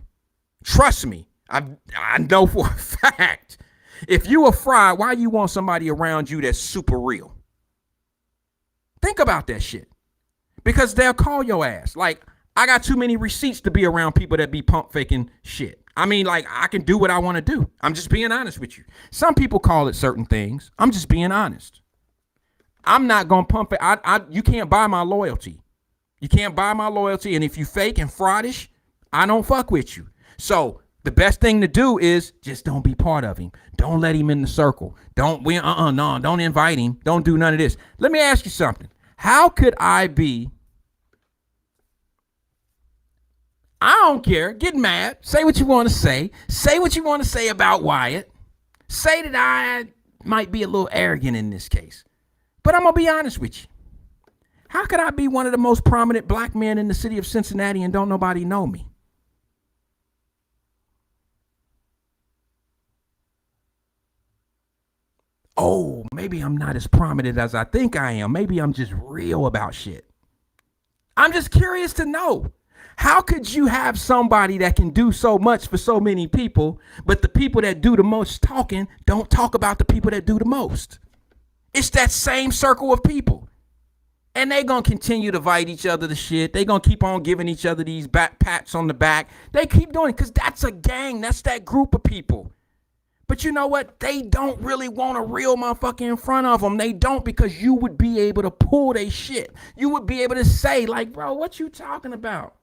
A: Trust me. I know for a fact. If you a fraud, why you want somebody around you that's super real? Think about that shit. Because they'll call your ass. Like, I got too many receipts to be around people that be pump faking shit. I can do what I want to do. I'm just being honest with you. Some people call it certain things. I'm just being honest. I'm not going to pump it. You can't buy my loyalty. You can't buy my loyalty. And if you fake and fraudish, I don't fuck with you. So the best thing to do is just don't be part of him. Don't let him in the circle. Don't invite him. Don't do none of this. Let me ask you something. How could I be? I don't care. Get mad. Say what you want to say. Say what you want to say about Wyatt. Say that I might be a little arrogant in this case. But I'm going to be honest with you. How could I be one of the most prominent black men in the city of Cincinnati and don't nobody know me? Oh, maybe I'm not as prominent as I think I am. Maybe I'm just real about shit. I'm just curious to know. How could you have somebody that can do so much for so many people, but the people that do the most talking don't talk about the people that do the most? It's that same circle of people. And they going to continue to fight each other to shit. They going to keep on giving each other these back pats on the back. They keep doing it because that's a gang. That's that group of people. But you know what? They don't really want a real motherfucker in front of them. They don't, because you would be able to pull their shit. You would be able to say, like, bro, what you talking about?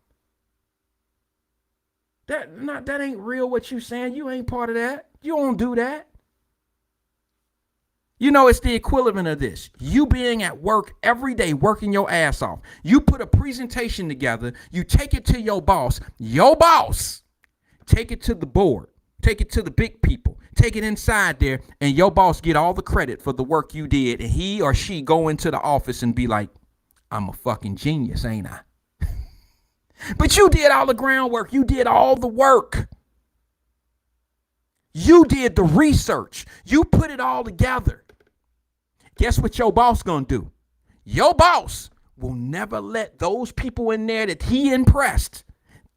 A: That ain't real what you saying. You ain't part of that. You don't do that. You know, it's the equivalent of this. You being at work every day, working your ass off. You put a presentation together. You take it to your boss. Your boss. Take it to the board. Take it to the big people. Take it inside there. And your boss get all the credit for the work you did. And he or she go into the office and be like, I'm a fucking genius, ain't I? But you did all the groundwork. You did all the work. You did the research. You put it all together. Guess what your boss gonna do? Your boss will never let those people in there that he impressed.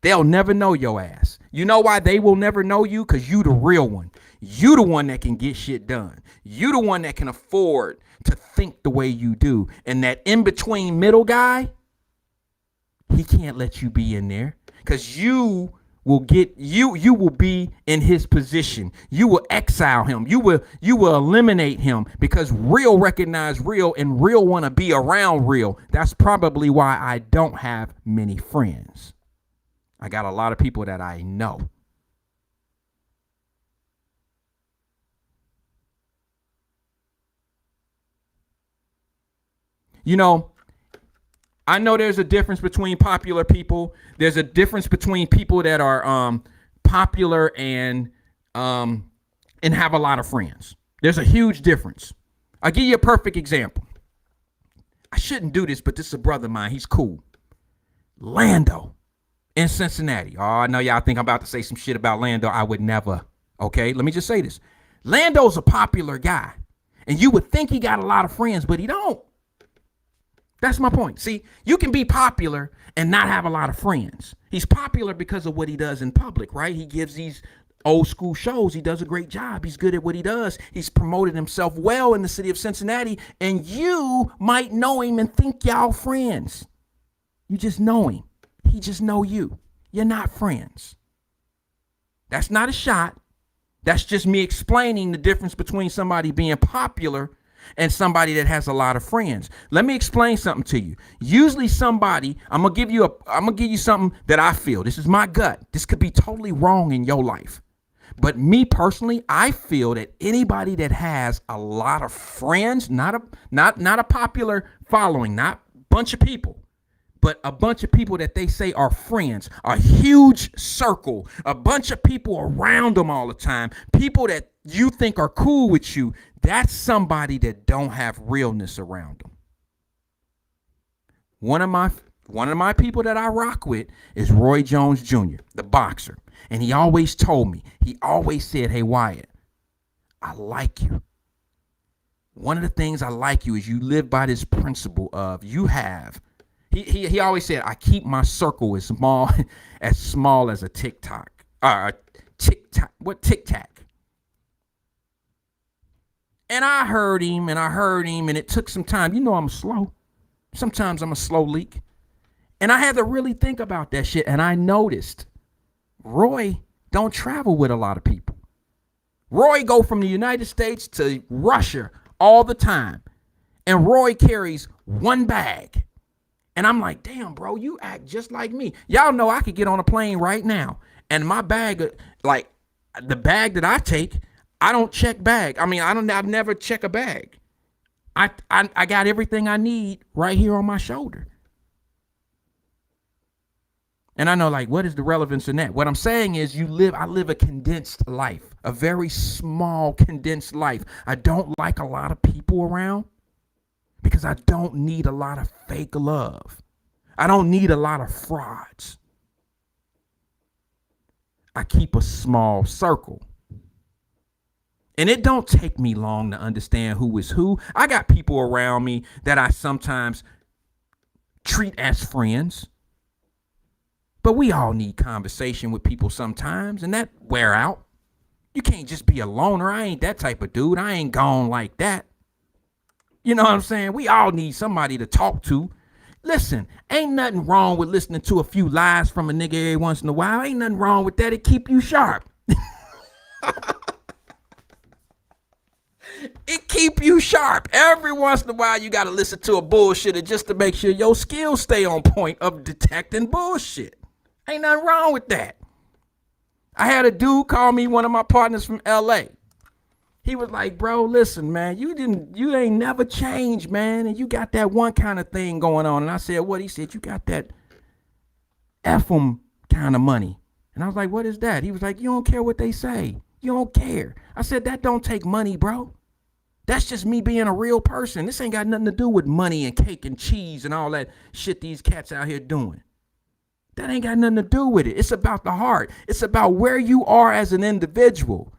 A: They'll never know your ass. You know why they will never know you? Because you the real one. You the one that can get shit done. You the one that can afford to think the way you do. And that in-between middle guy, he can't let you be in there, because you will be in his position. You will exile him. You will eliminate him, because real recognize real and real want to be around real. That's probably why I don't have many friends. I got a lot of people that I know. You know, I know there's a difference between popular people. There's a difference between people that are popular and have a lot of friends. There's a huge difference. I'll give you a perfect example. I shouldn't do this, but this is a brother of mine. He's cool. Lando in Cincinnati. Oh, I know y'all think I'm about to say some shit about Lando. I would never. Okay, let me just say this. Lando's a popular guy. And you would think he got a lot of friends, but he don't. That's my point. See, you can be popular and not have a lot of friends. He's popular because of what he does in public, right? He gives these old school shows. He does a great job. He's good at what he does. He's promoted himself well in the city of Cincinnati, and you might know him and think y'all friends. You just know him. He just know you. You're not friends. That's not a shot. That's just me explaining the difference between somebody being popular and somebody that has a lot of friends. Let me explain something to you. Usually somebody, I'm gonna give you something that I feel. This is my gut. This could be totally wrong in your life. But me personally, I feel that anybody that has a lot of friends, not a popular following, not a bunch of people, but a bunch of people that they say are friends, a huge circle, a bunch of people around them all the time, people that you think are cool with you, that's somebody that don't have realness around them. One of my people that I rock with is Roy Jones Jr., the boxer. And he always told me, he always said, hey, Wyatt, I like you. One of the things I like you is you live by this principle of he always said, I keep my circle as small as a TikTok. Tic Tac. And I heard him, and it took some time. You know I'm slow. Sometimes I'm a slow leak. And I had to really think about that shit, and I noticed Roy don't travel with a lot of people. Roy go from the United States to Russia all the time, and Roy carries one bag. And I'm like, damn, bro, you act just like me. Y'all know I could get on a plane right now, and my bag, like the bag that I take, I don't check bag. I mean, I've never check a bag. I got everything I need right here on my shoulder. And I know, like, what is the relevance in that? What I'm saying is I live a condensed life, a very small, condensed life. I don't like a lot of people around because I don't need a lot of fake love. I don't need a lot of frauds. I keep a small circle. And it don't take me long to understand who is who. I got people around me that I sometimes treat as friends. But we all need conversation with people sometimes, and that wear out. You can't just be a loner. I ain't that type of dude. I ain't gone like that. You know what I'm saying? We all need somebody to talk to. Listen, ain't nothing wrong with listening to a few lies from a nigga every once in a while. Ain't nothing wrong with that. It keep you sharp. It keep you sharp. Every once in a while, you got to listen to a bullshitter just to make sure your skills stay on point of detecting bullshit. Ain't nothing wrong with that. I had a dude call me, one of my partners from LA. He was like, bro, listen, man, you ain't never changed, man. And you got that one kind of thing going on. And I said, what? He said, you got that FM kind of money. And I was like, what is that? He was like, you don't care what they say. You don't care. I said, that don't take money, bro. That's just me being a real person. This ain't got nothing to do with money and cake and cheese and all that shit these cats out here doing. That ain't got nothing to do with it. It's about the heart. It's about where you are as an individual.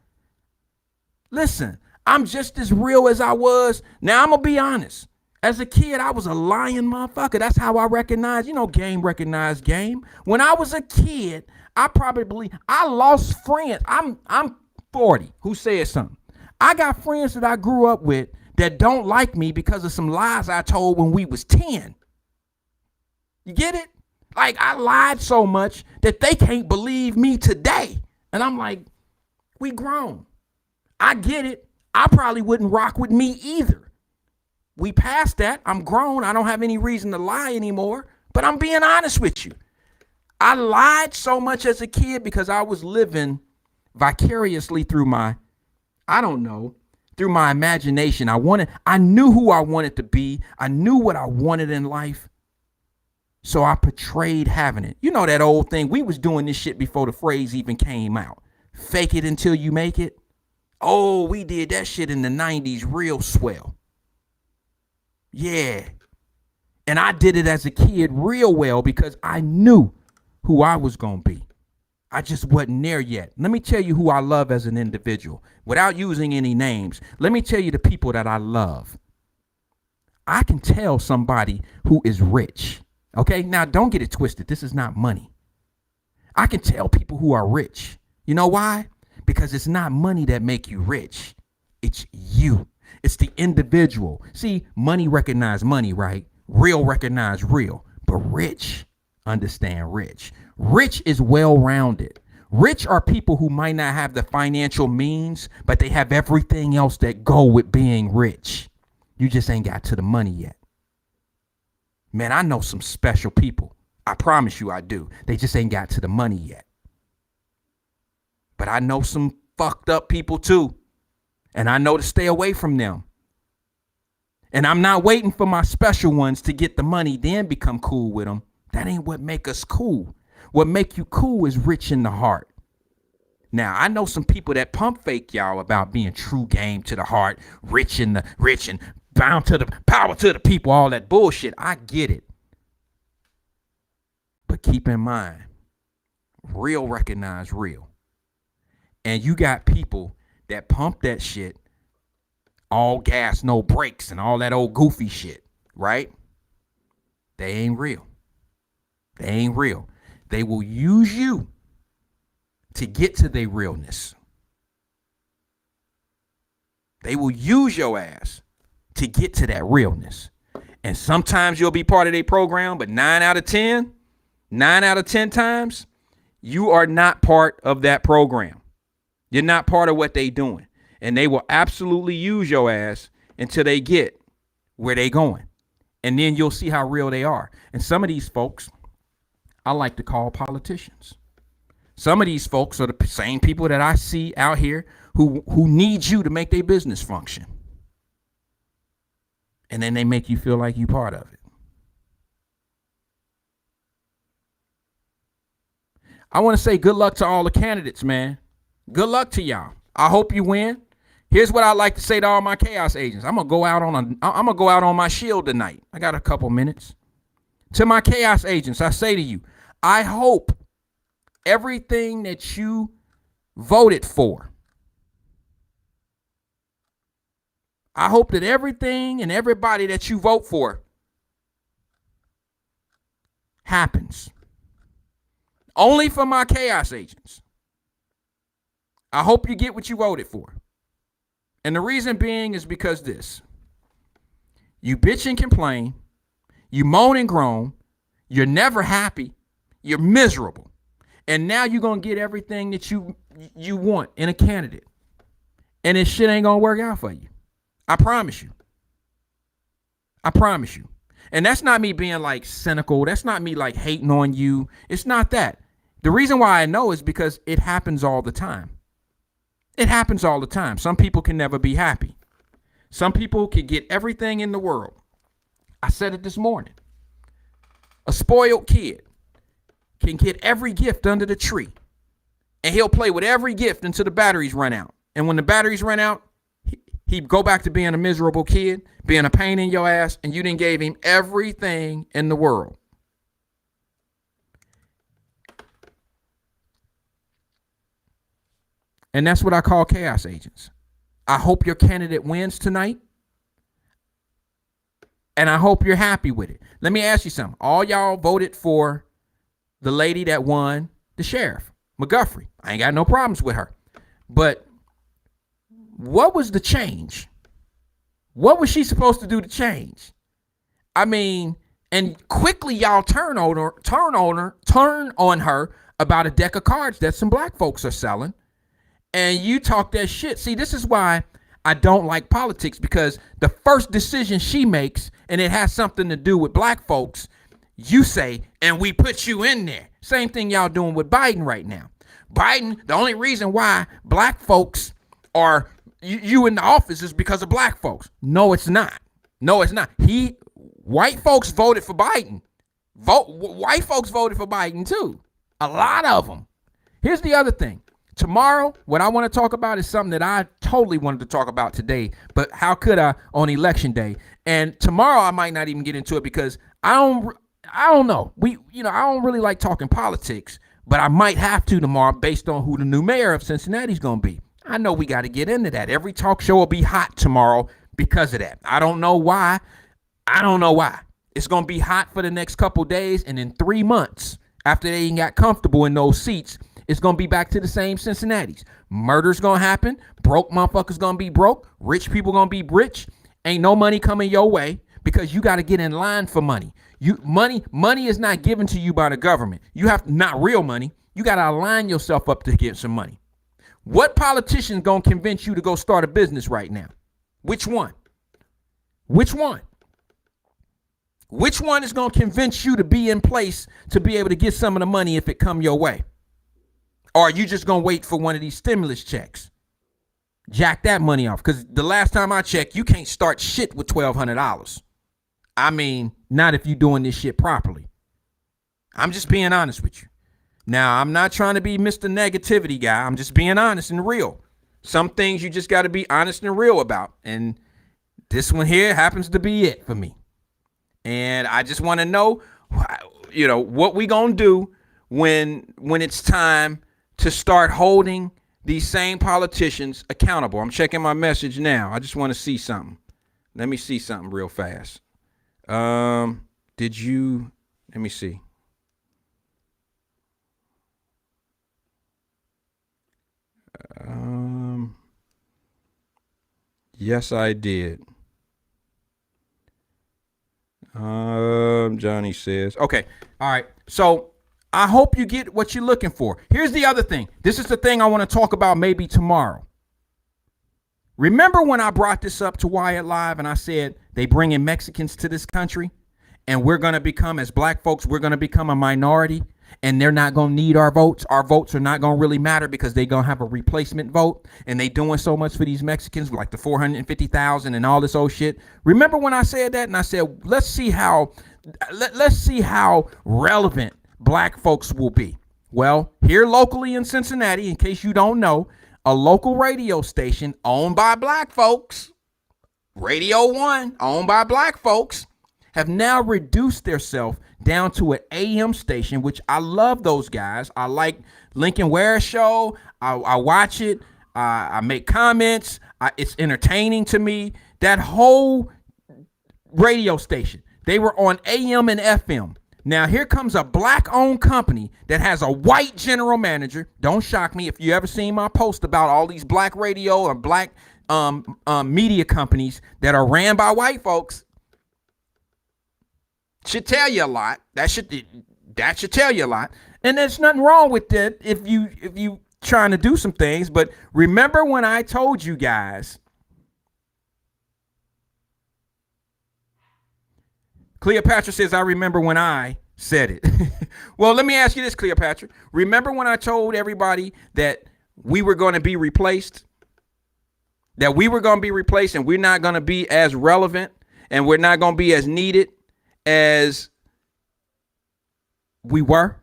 A: Listen, I'm just as real as I was. Now, I'm going to be honest. As a kid, I was a lying motherfucker. That's how I recognize, game recognized game. When I was a kid, I lost friends. I'm 40. Who said something? I got friends that I grew up with that don't like me because of some lies I told when we was 10. You get it? Like, I lied so much that they can't believe me today. And I'm like, we grown. I get it. I probably wouldn't rock with me either. We passed that. I'm grown. I don't have any reason to lie anymore. But I'm being honest with you. I lied so much as a kid because I was living vicariously through my imagination. I knew who I wanted to be. I knew what I wanted in life. So I portrayed having it. You know that old thing. We was doing this shit before the phrase even came out. Fake it until you make it. Oh, we did that shit in the 90s real swell. Yeah. And I did it as a kid real well because I knew who I was going to be. I just wasn't there yet. Let me tell you who I love as an individual. Without using any names, let me tell you the people that I love. I can tell somebody who is rich. Okay, now don't get it twisted. This is not money. I can tell people who are rich. You know why? Because it's not money that make you rich. It's you. It's the individual. See, money recognize money, right? Real recognize real. But rich understand rich. Rich is well-rounded. Rich are people who might not have the financial means, but they have everything else that go with being rich. You just ain't got to the money yet. Man, I know some special people. I promise you I do. They just ain't got to the money yet. But I know some fucked up people too. And I know to stay away from them. And I'm not waiting for my special ones to get the money, then become cool with them. That ain't what make us cool. What make you cool is rich in the heart. Now, I know some people that pump fake y'all about being true game to the heart, rich and bound to the power to the people, all that bullshit. I get it. But keep in mind, real recognize real. And you got people that pump that shit, all gas, no brakes, and all that old goofy shit, right? They ain't real. They ain't real. They will use you to get to their realness. They will use your ass to get to that realness. And sometimes you'll be part of their program, but 9 out of 10 times, you are not part of that program. You're not part of what they doing. And they will absolutely use your ass until they get where they going. And then you'll see how real they are. And some of these folks, I like to call politicians. Some of these folks are the same people that I see out here who need you to make their business function. And then they make you feel like you part of it. I want to say good luck to all the candidates, man. Good luck to y'all. I hope you win. Here's what I like to say to all my chaos agents. I'm gonna go out on my shield tonight. I got a couple minutes. To my chaos agents, I say to you, I hope everything that you voted for, I hope that everything and everybody that you vote for happens. Only for my chaos agents. I hope you get what you voted for. And the reason being is because this. You bitch and complain. You moan and groan. You're never happy. You're miserable. And now you're going to get everything that you want in a candidate. And this shit ain't going to work out for you. I promise you. I promise you. And that's not me being like cynical. That's not me like hating on you. It's not that. The reason why I know is because it happens all the time. It happens all the time. Some people can never be happy. Some people can get everything in the world. I said it this morning. A spoiled kid can get every gift under the tree. And he'll play with every gift until the batteries run out. And when the batteries run out, he'd go back to being a miserable kid, being a pain in your ass, and you done gave him everything in the world. And that's what I call chaos agents. I hope your candidate wins tonight. And I hope you're happy with it. Let me ask you something. All y'all voted for the lady that won the sheriff, McGuffrey. I ain't got no problems with her. But what was the change? What was she supposed to do to change? I mean, and quickly y'all turn on her about a deck of cards that some black folks are selling. And you talk that shit. See, this is why I don't like politics, because the first decision she makes, and it has something to do with black folks, you say, and we put you in there. Same thing y'all doing with Biden right now. Biden, the only reason why black folks are you in the office is because of black folks. No, it's not. No, it's not. White folks voted for Biden. White folks voted for Biden too. A lot of them. Here's the other thing. Tomorrow, what I want to talk about is something that I totally wanted to talk about today, but how could I on election day? And tomorrow I might not even get into it because I don't know. I don't really like talking politics, but I might have to tomorrow based on who the new mayor of Cincinnati is going to be. I know we got to get into that. Every talk show will be hot tomorrow because of that. I don't know why. It's going to be hot for the next couple days, and in 3 months, after they ain't got comfortable in those seats, it's going to be back to the same Cincinnati's. Murder's going to happen. Broke motherfuckers going to be broke. Rich people going to be rich. Ain't no money coming your way because you got to get in line for money. Money is not given to you by the government. You have not real money. You got to align yourself up to get some money. What politician going to convince you to go start a business right now? Which one? Which one? Which one is going to convince you to be in place to be able to get some of the money if it come your way? Or are you just going to wait for one of these stimulus checks? Jack that money off. Because the last time I checked, you can't start shit with $1,200. I mean, not if you're doing this shit properly. I'm just being honest with you. Now, I'm not trying to be Mr. Negativity guy. I'm just being honest and real. Some things you just got to be honest and real about. And this one here happens to be it for me. And I just want to know, what we going to do when it's time to start holding these same politicians accountable. I'm checking my message now. I just want to see something. Let me see something real fast. Let me see. Yes, I did. Johnny says, okay. All right. So I hope you get what you're looking for. Here's the other thing. This is the thing I want to talk about maybe tomorrow. Remember when I brought this up to Wyatt-Live and I said they bring in Mexicans to this country and we're going to become, as black folks, we're going to become a minority and they're not going to need our votes. Our votes are not going to really matter because they're going to have a replacement vote, and they doing so much for these Mexicans, like the 450,000 and all this old shit. Remember when I said that? And I said, let's see how relevant black folks will be. Well, here locally in Cincinnati, in case you don't know, a local radio station owned by black folks, Radio 1, owned by black folks, have now reduced themselves down to an AM station, which I love those guys. I like Lincoln Ware show. I watch it. I make comments. It's entertaining to me. That whole radio station, they were on AM and FM. Now, here comes a black-owned company that has a white general manager. Don't shock me if you ever seen my post about all these black radio or black media companies that are ran by white folks. Should tell you a lot. That should tell you a lot. And there's nothing wrong with that if you trying to do some things. But remember when I told you guys, Cleopatra says, I remember when I said it. Well, let me ask you this, Cleopatra. Remember when I told everybody that we were going to be replaced? That we were going to be replaced and we're not going to be as relevant and we're not going to be as needed as we were?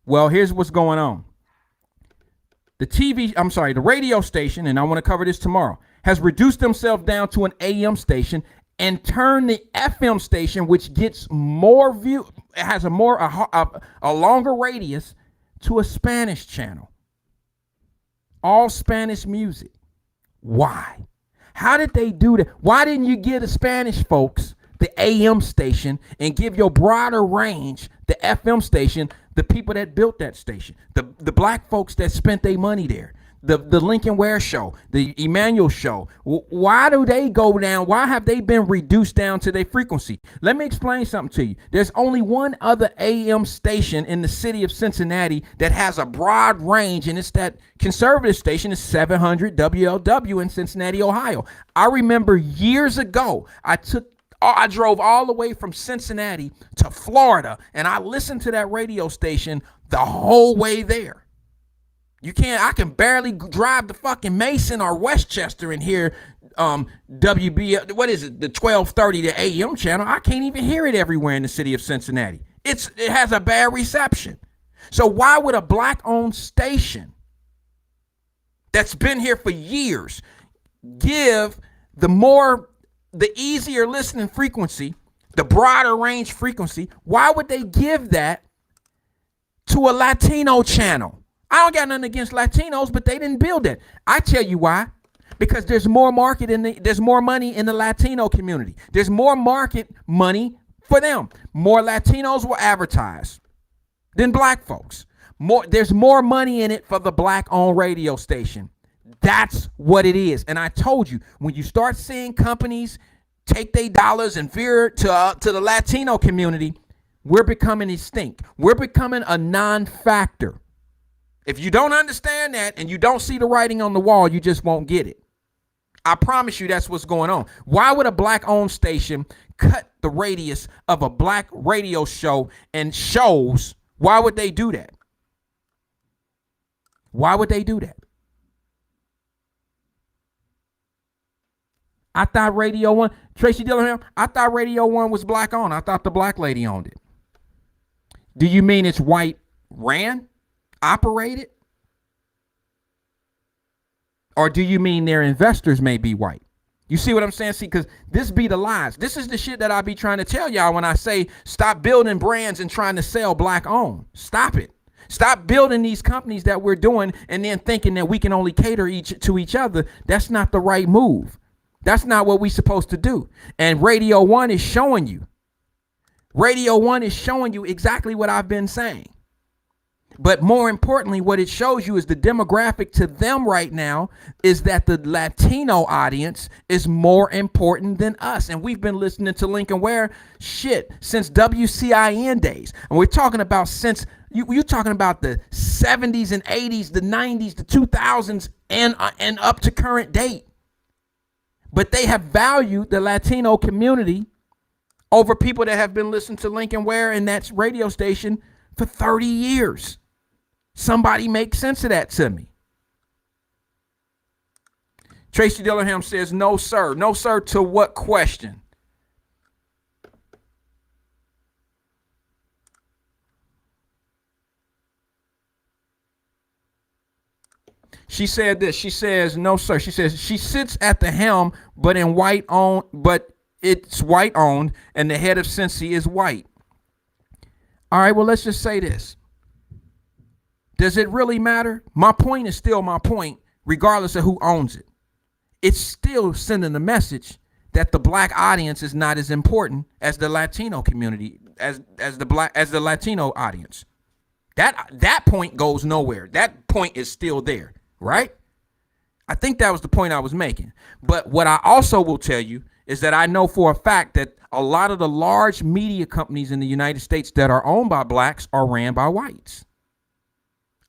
A: Well, here's what's going on. The radio station, and I want to cover this tomorrow, has reduced themselves down to an AM station and turn the FM station, which gets more view, has a longer radius, to a Spanish channel. All Spanish music. Why? How did they do that? Why didn't you give the Spanish folks the AM station and give your broader range the FM station, the people that built that station, the black folks that spent their money there? The Lincoln Ware show, the Emmanuel show. Why do they go down? Why have they been reduced down to their frequency? Let me explain something to you. There's only one other AM station in the city of Cincinnati that has a broad range, and it's that conservative station, is 700 WLW in Cincinnati, Ohio. I remember years ago, I drove all the way from Cincinnati to Florida, and I listened to that radio station the whole way there. I can barely drive to fucking Mason or Westchester and hear WB, what is it, the 1230 to AM channel. I can't even hear it everywhere in the city of Cincinnati. It has a bad reception. So why would a black-owned station that's been here for years give the easier listening frequency, the broader range frequency? Why would they give that to a Latino channel? I don't got nothing against Latinos, but they didn't build it. I tell you why. Because there's more there's more money in the Latino community. There's more market money for them. More Latinos will advertise than black folks. There's more money in it for the black-owned radio station. That's what it is. And I told you, when you start seeing companies take their dollars and veer to the Latino community, we're becoming extinct. We're becoming a non-factor. If you don't understand that and you don't see the writing on the wall, you just won't get it. I promise you that's what's going on. Why would a black-owned station cut the radius of a black radio show and shows? Why would they do that? Why would they do that? I thought Radio 1, Tracy Dillingham, I thought Radio 1 was black-owned. I thought the black lady owned it. Do you mean it's white ran? Operated? Or do you mean their investors may be white? You see what I'm saying? See, because this be the lies. This is the shit that I be trying to tell y'all when I say stop building brands and trying to sell black owned. Stop it. Stop building these companies that we're doing and then thinking that we can only cater to each other. That's not the right move. That's not what we're supposed to do. And Radio 1 is showing you. Radio 1 is showing you exactly what I've been saying. But more importantly, what it shows you is the demographic to them right now is that the Latino audience is more important than us. And we've been listening to Lincoln Ware shit since WCIN days. And we're talking about since you're talking about the 70s and 80s, the 90s, the 2000s, and up to current date. But they have valued the Latino community over people that have been listening to Lincoln Ware and that radio station for 30 years. Somebody make sense of that to me. Tracy Dillingham says, no, sir. No, sir, to what question? She said this. She says, no, sir. She says she sits at the helm, but it's white owned, and the head of Cincy is white. All right, well, let's just say this. Does it really matter? My point is still my point, regardless of who owns it. It's still sending a message that the black audience is not as important as the Latino community, as the Latino audience. That point goes nowhere. That point is still there, right? I think that was the point I was making. But what I also will tell you is that I know for a fact that a lot of the large media companies in the United States that are owned by blacks are ran by whites.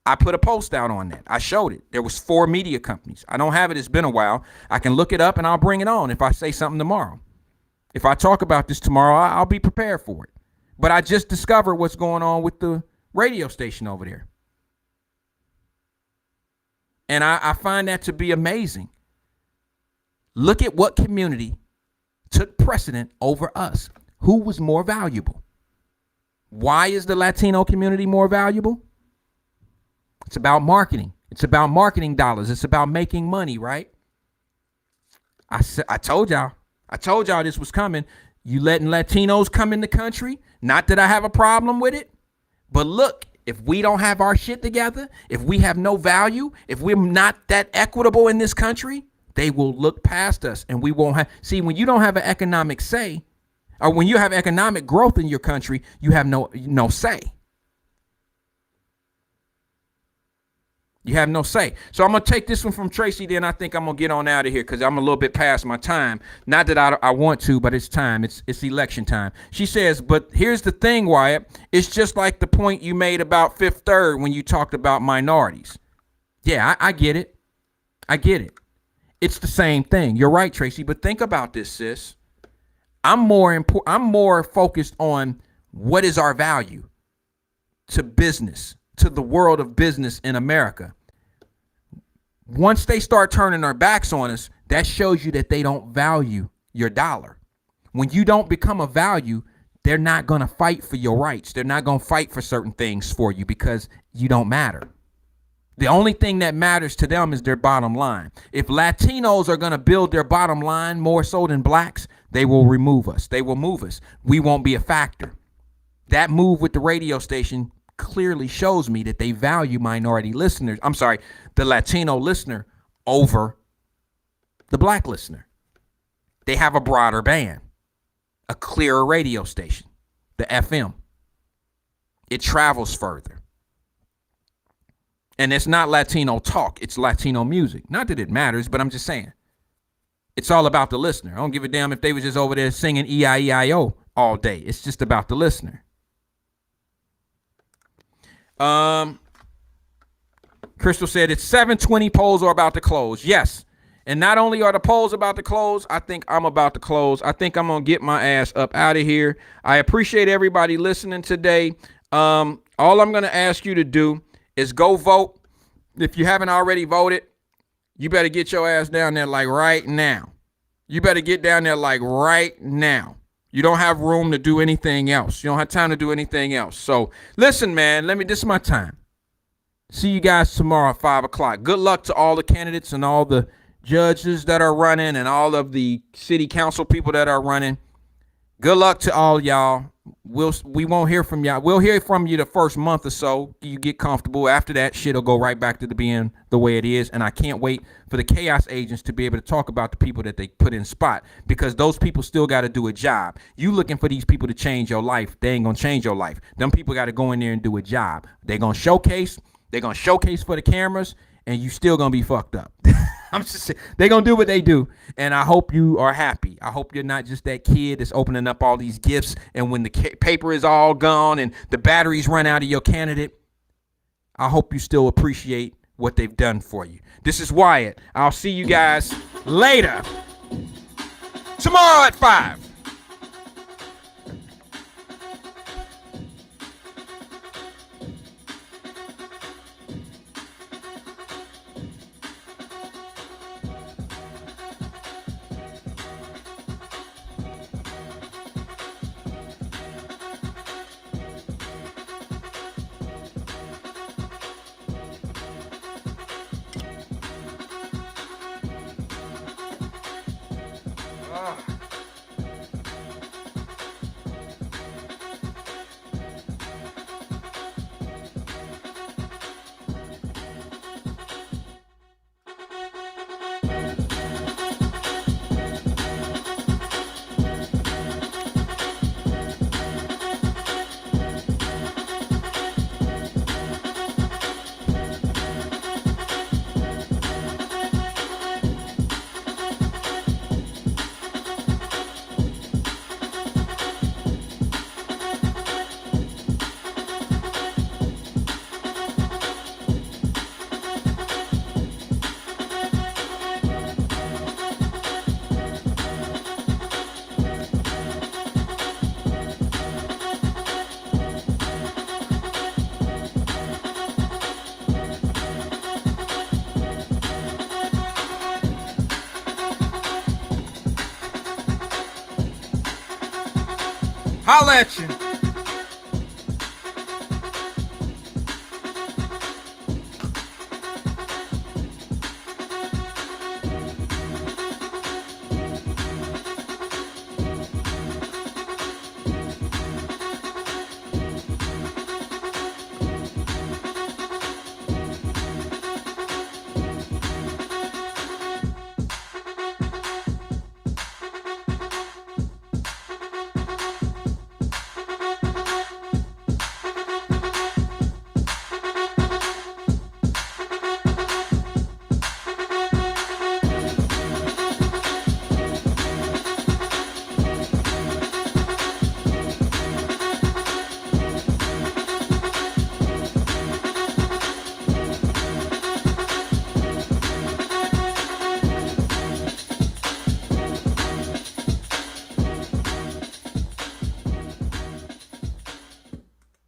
A: I put a post out on that. I showed it. There was 4 media companies. I don't have it. It's been a while. I can look it up and I'll bring it on if I say something tomorrow. If I talk about this tomorrow, I'll be prepared for it. But I just discovered what's going on with the radio station over there. And I find that to be amazing. Look at what community took precedent over us. Who was more valuable? Why is the Latino community more valuable? It's about marketing. It's about marketing dollars. It's about making money, right? I told y'all this was coming. You letting Latinos come in the country? Not that I have a problem with it, but look, if we don't have our shit together, if we have no value, if we're not that equitable in this country, they will look past us and we won't have. See, when you don't have an economic say, or when you have economic growth in your country, you have no say. You have no say. So I'm going to take this one from Tracy, then I think I'm going to get on out of here because I'm a little bit past my time. Not that I want to, but it's time. It's election time. She says, but here's the thing, Wyatt. It's just like the point you made about Fifth Third when you talked about minorities. Yeah, I get it. I get it. It's the same thing. You're right, Tracy, but think about this, sis. I'm more focused on what is our value to business, to the world of business in America. Once they start turning their backs on us, that shows you that they don't value your dollar. When you don't become a value, they're not going to fight for your rights. They're not going to fight for certain things for you because you don't matter. The only thing that matters to them is their bottom line. If Latinos are going to build their bottom line more so than blacks, they will remove us. They will move us. We won't be a factor. That move with the radio station clearly shows me that they value minority listeners. I'm sorry, the Latino listener over the black listener. They have a broader band, a clearer radio station, the FM. It travels further. And it's not Latino talk, it's Latino music. Not that it matters, but I'm just saying. It's all about the listener. I don't give a damn if they was just over there singing E-I-E-I-O all day. It's just about the listener. Crystal said it's 7:20, polls are about to close. Yes. And not only are the polls about to close, I think I'm about to close. I think I'm going to get my ass up out of here. I appreciate everybody listening today. All I'm going to ask you to do is go vote. If you haven't already voted, you better get your ass down there like right now. You better get down there like right now. You don't have room to do anything else. You don't have time to do anything else. So listen, man, this is my time. See you guys tomorrow at 5 o'clock. Good luck to all the candidates and all the judges that are running and all of the city council people that are running. Good luck to all y'all. We won't hear from y'all. We'll hear from you the first month or so. You get comfortable. After that, shit will go right back to being the way it is. And I can't wait for the chaos agents to be able to talk about the people that they put in spot, because those people still got to do a job. You looking for these people to change your life. They ain't going to change your life. Them people got to go in there and do a job. They're going to showcase. They're going to showcase for the cameras, and you still going to be fucked up. I'm just saying, they're going to do what they do. And I hope you are happy. I hope you're not just that kid that's opening up all these gifts, and when the paper is all gone and the batteries run out of your candidate, I hope you still appreciate what they've done for you. This is Wyatt. I'll see you guys later. Tomorrow at 5. Holla at you.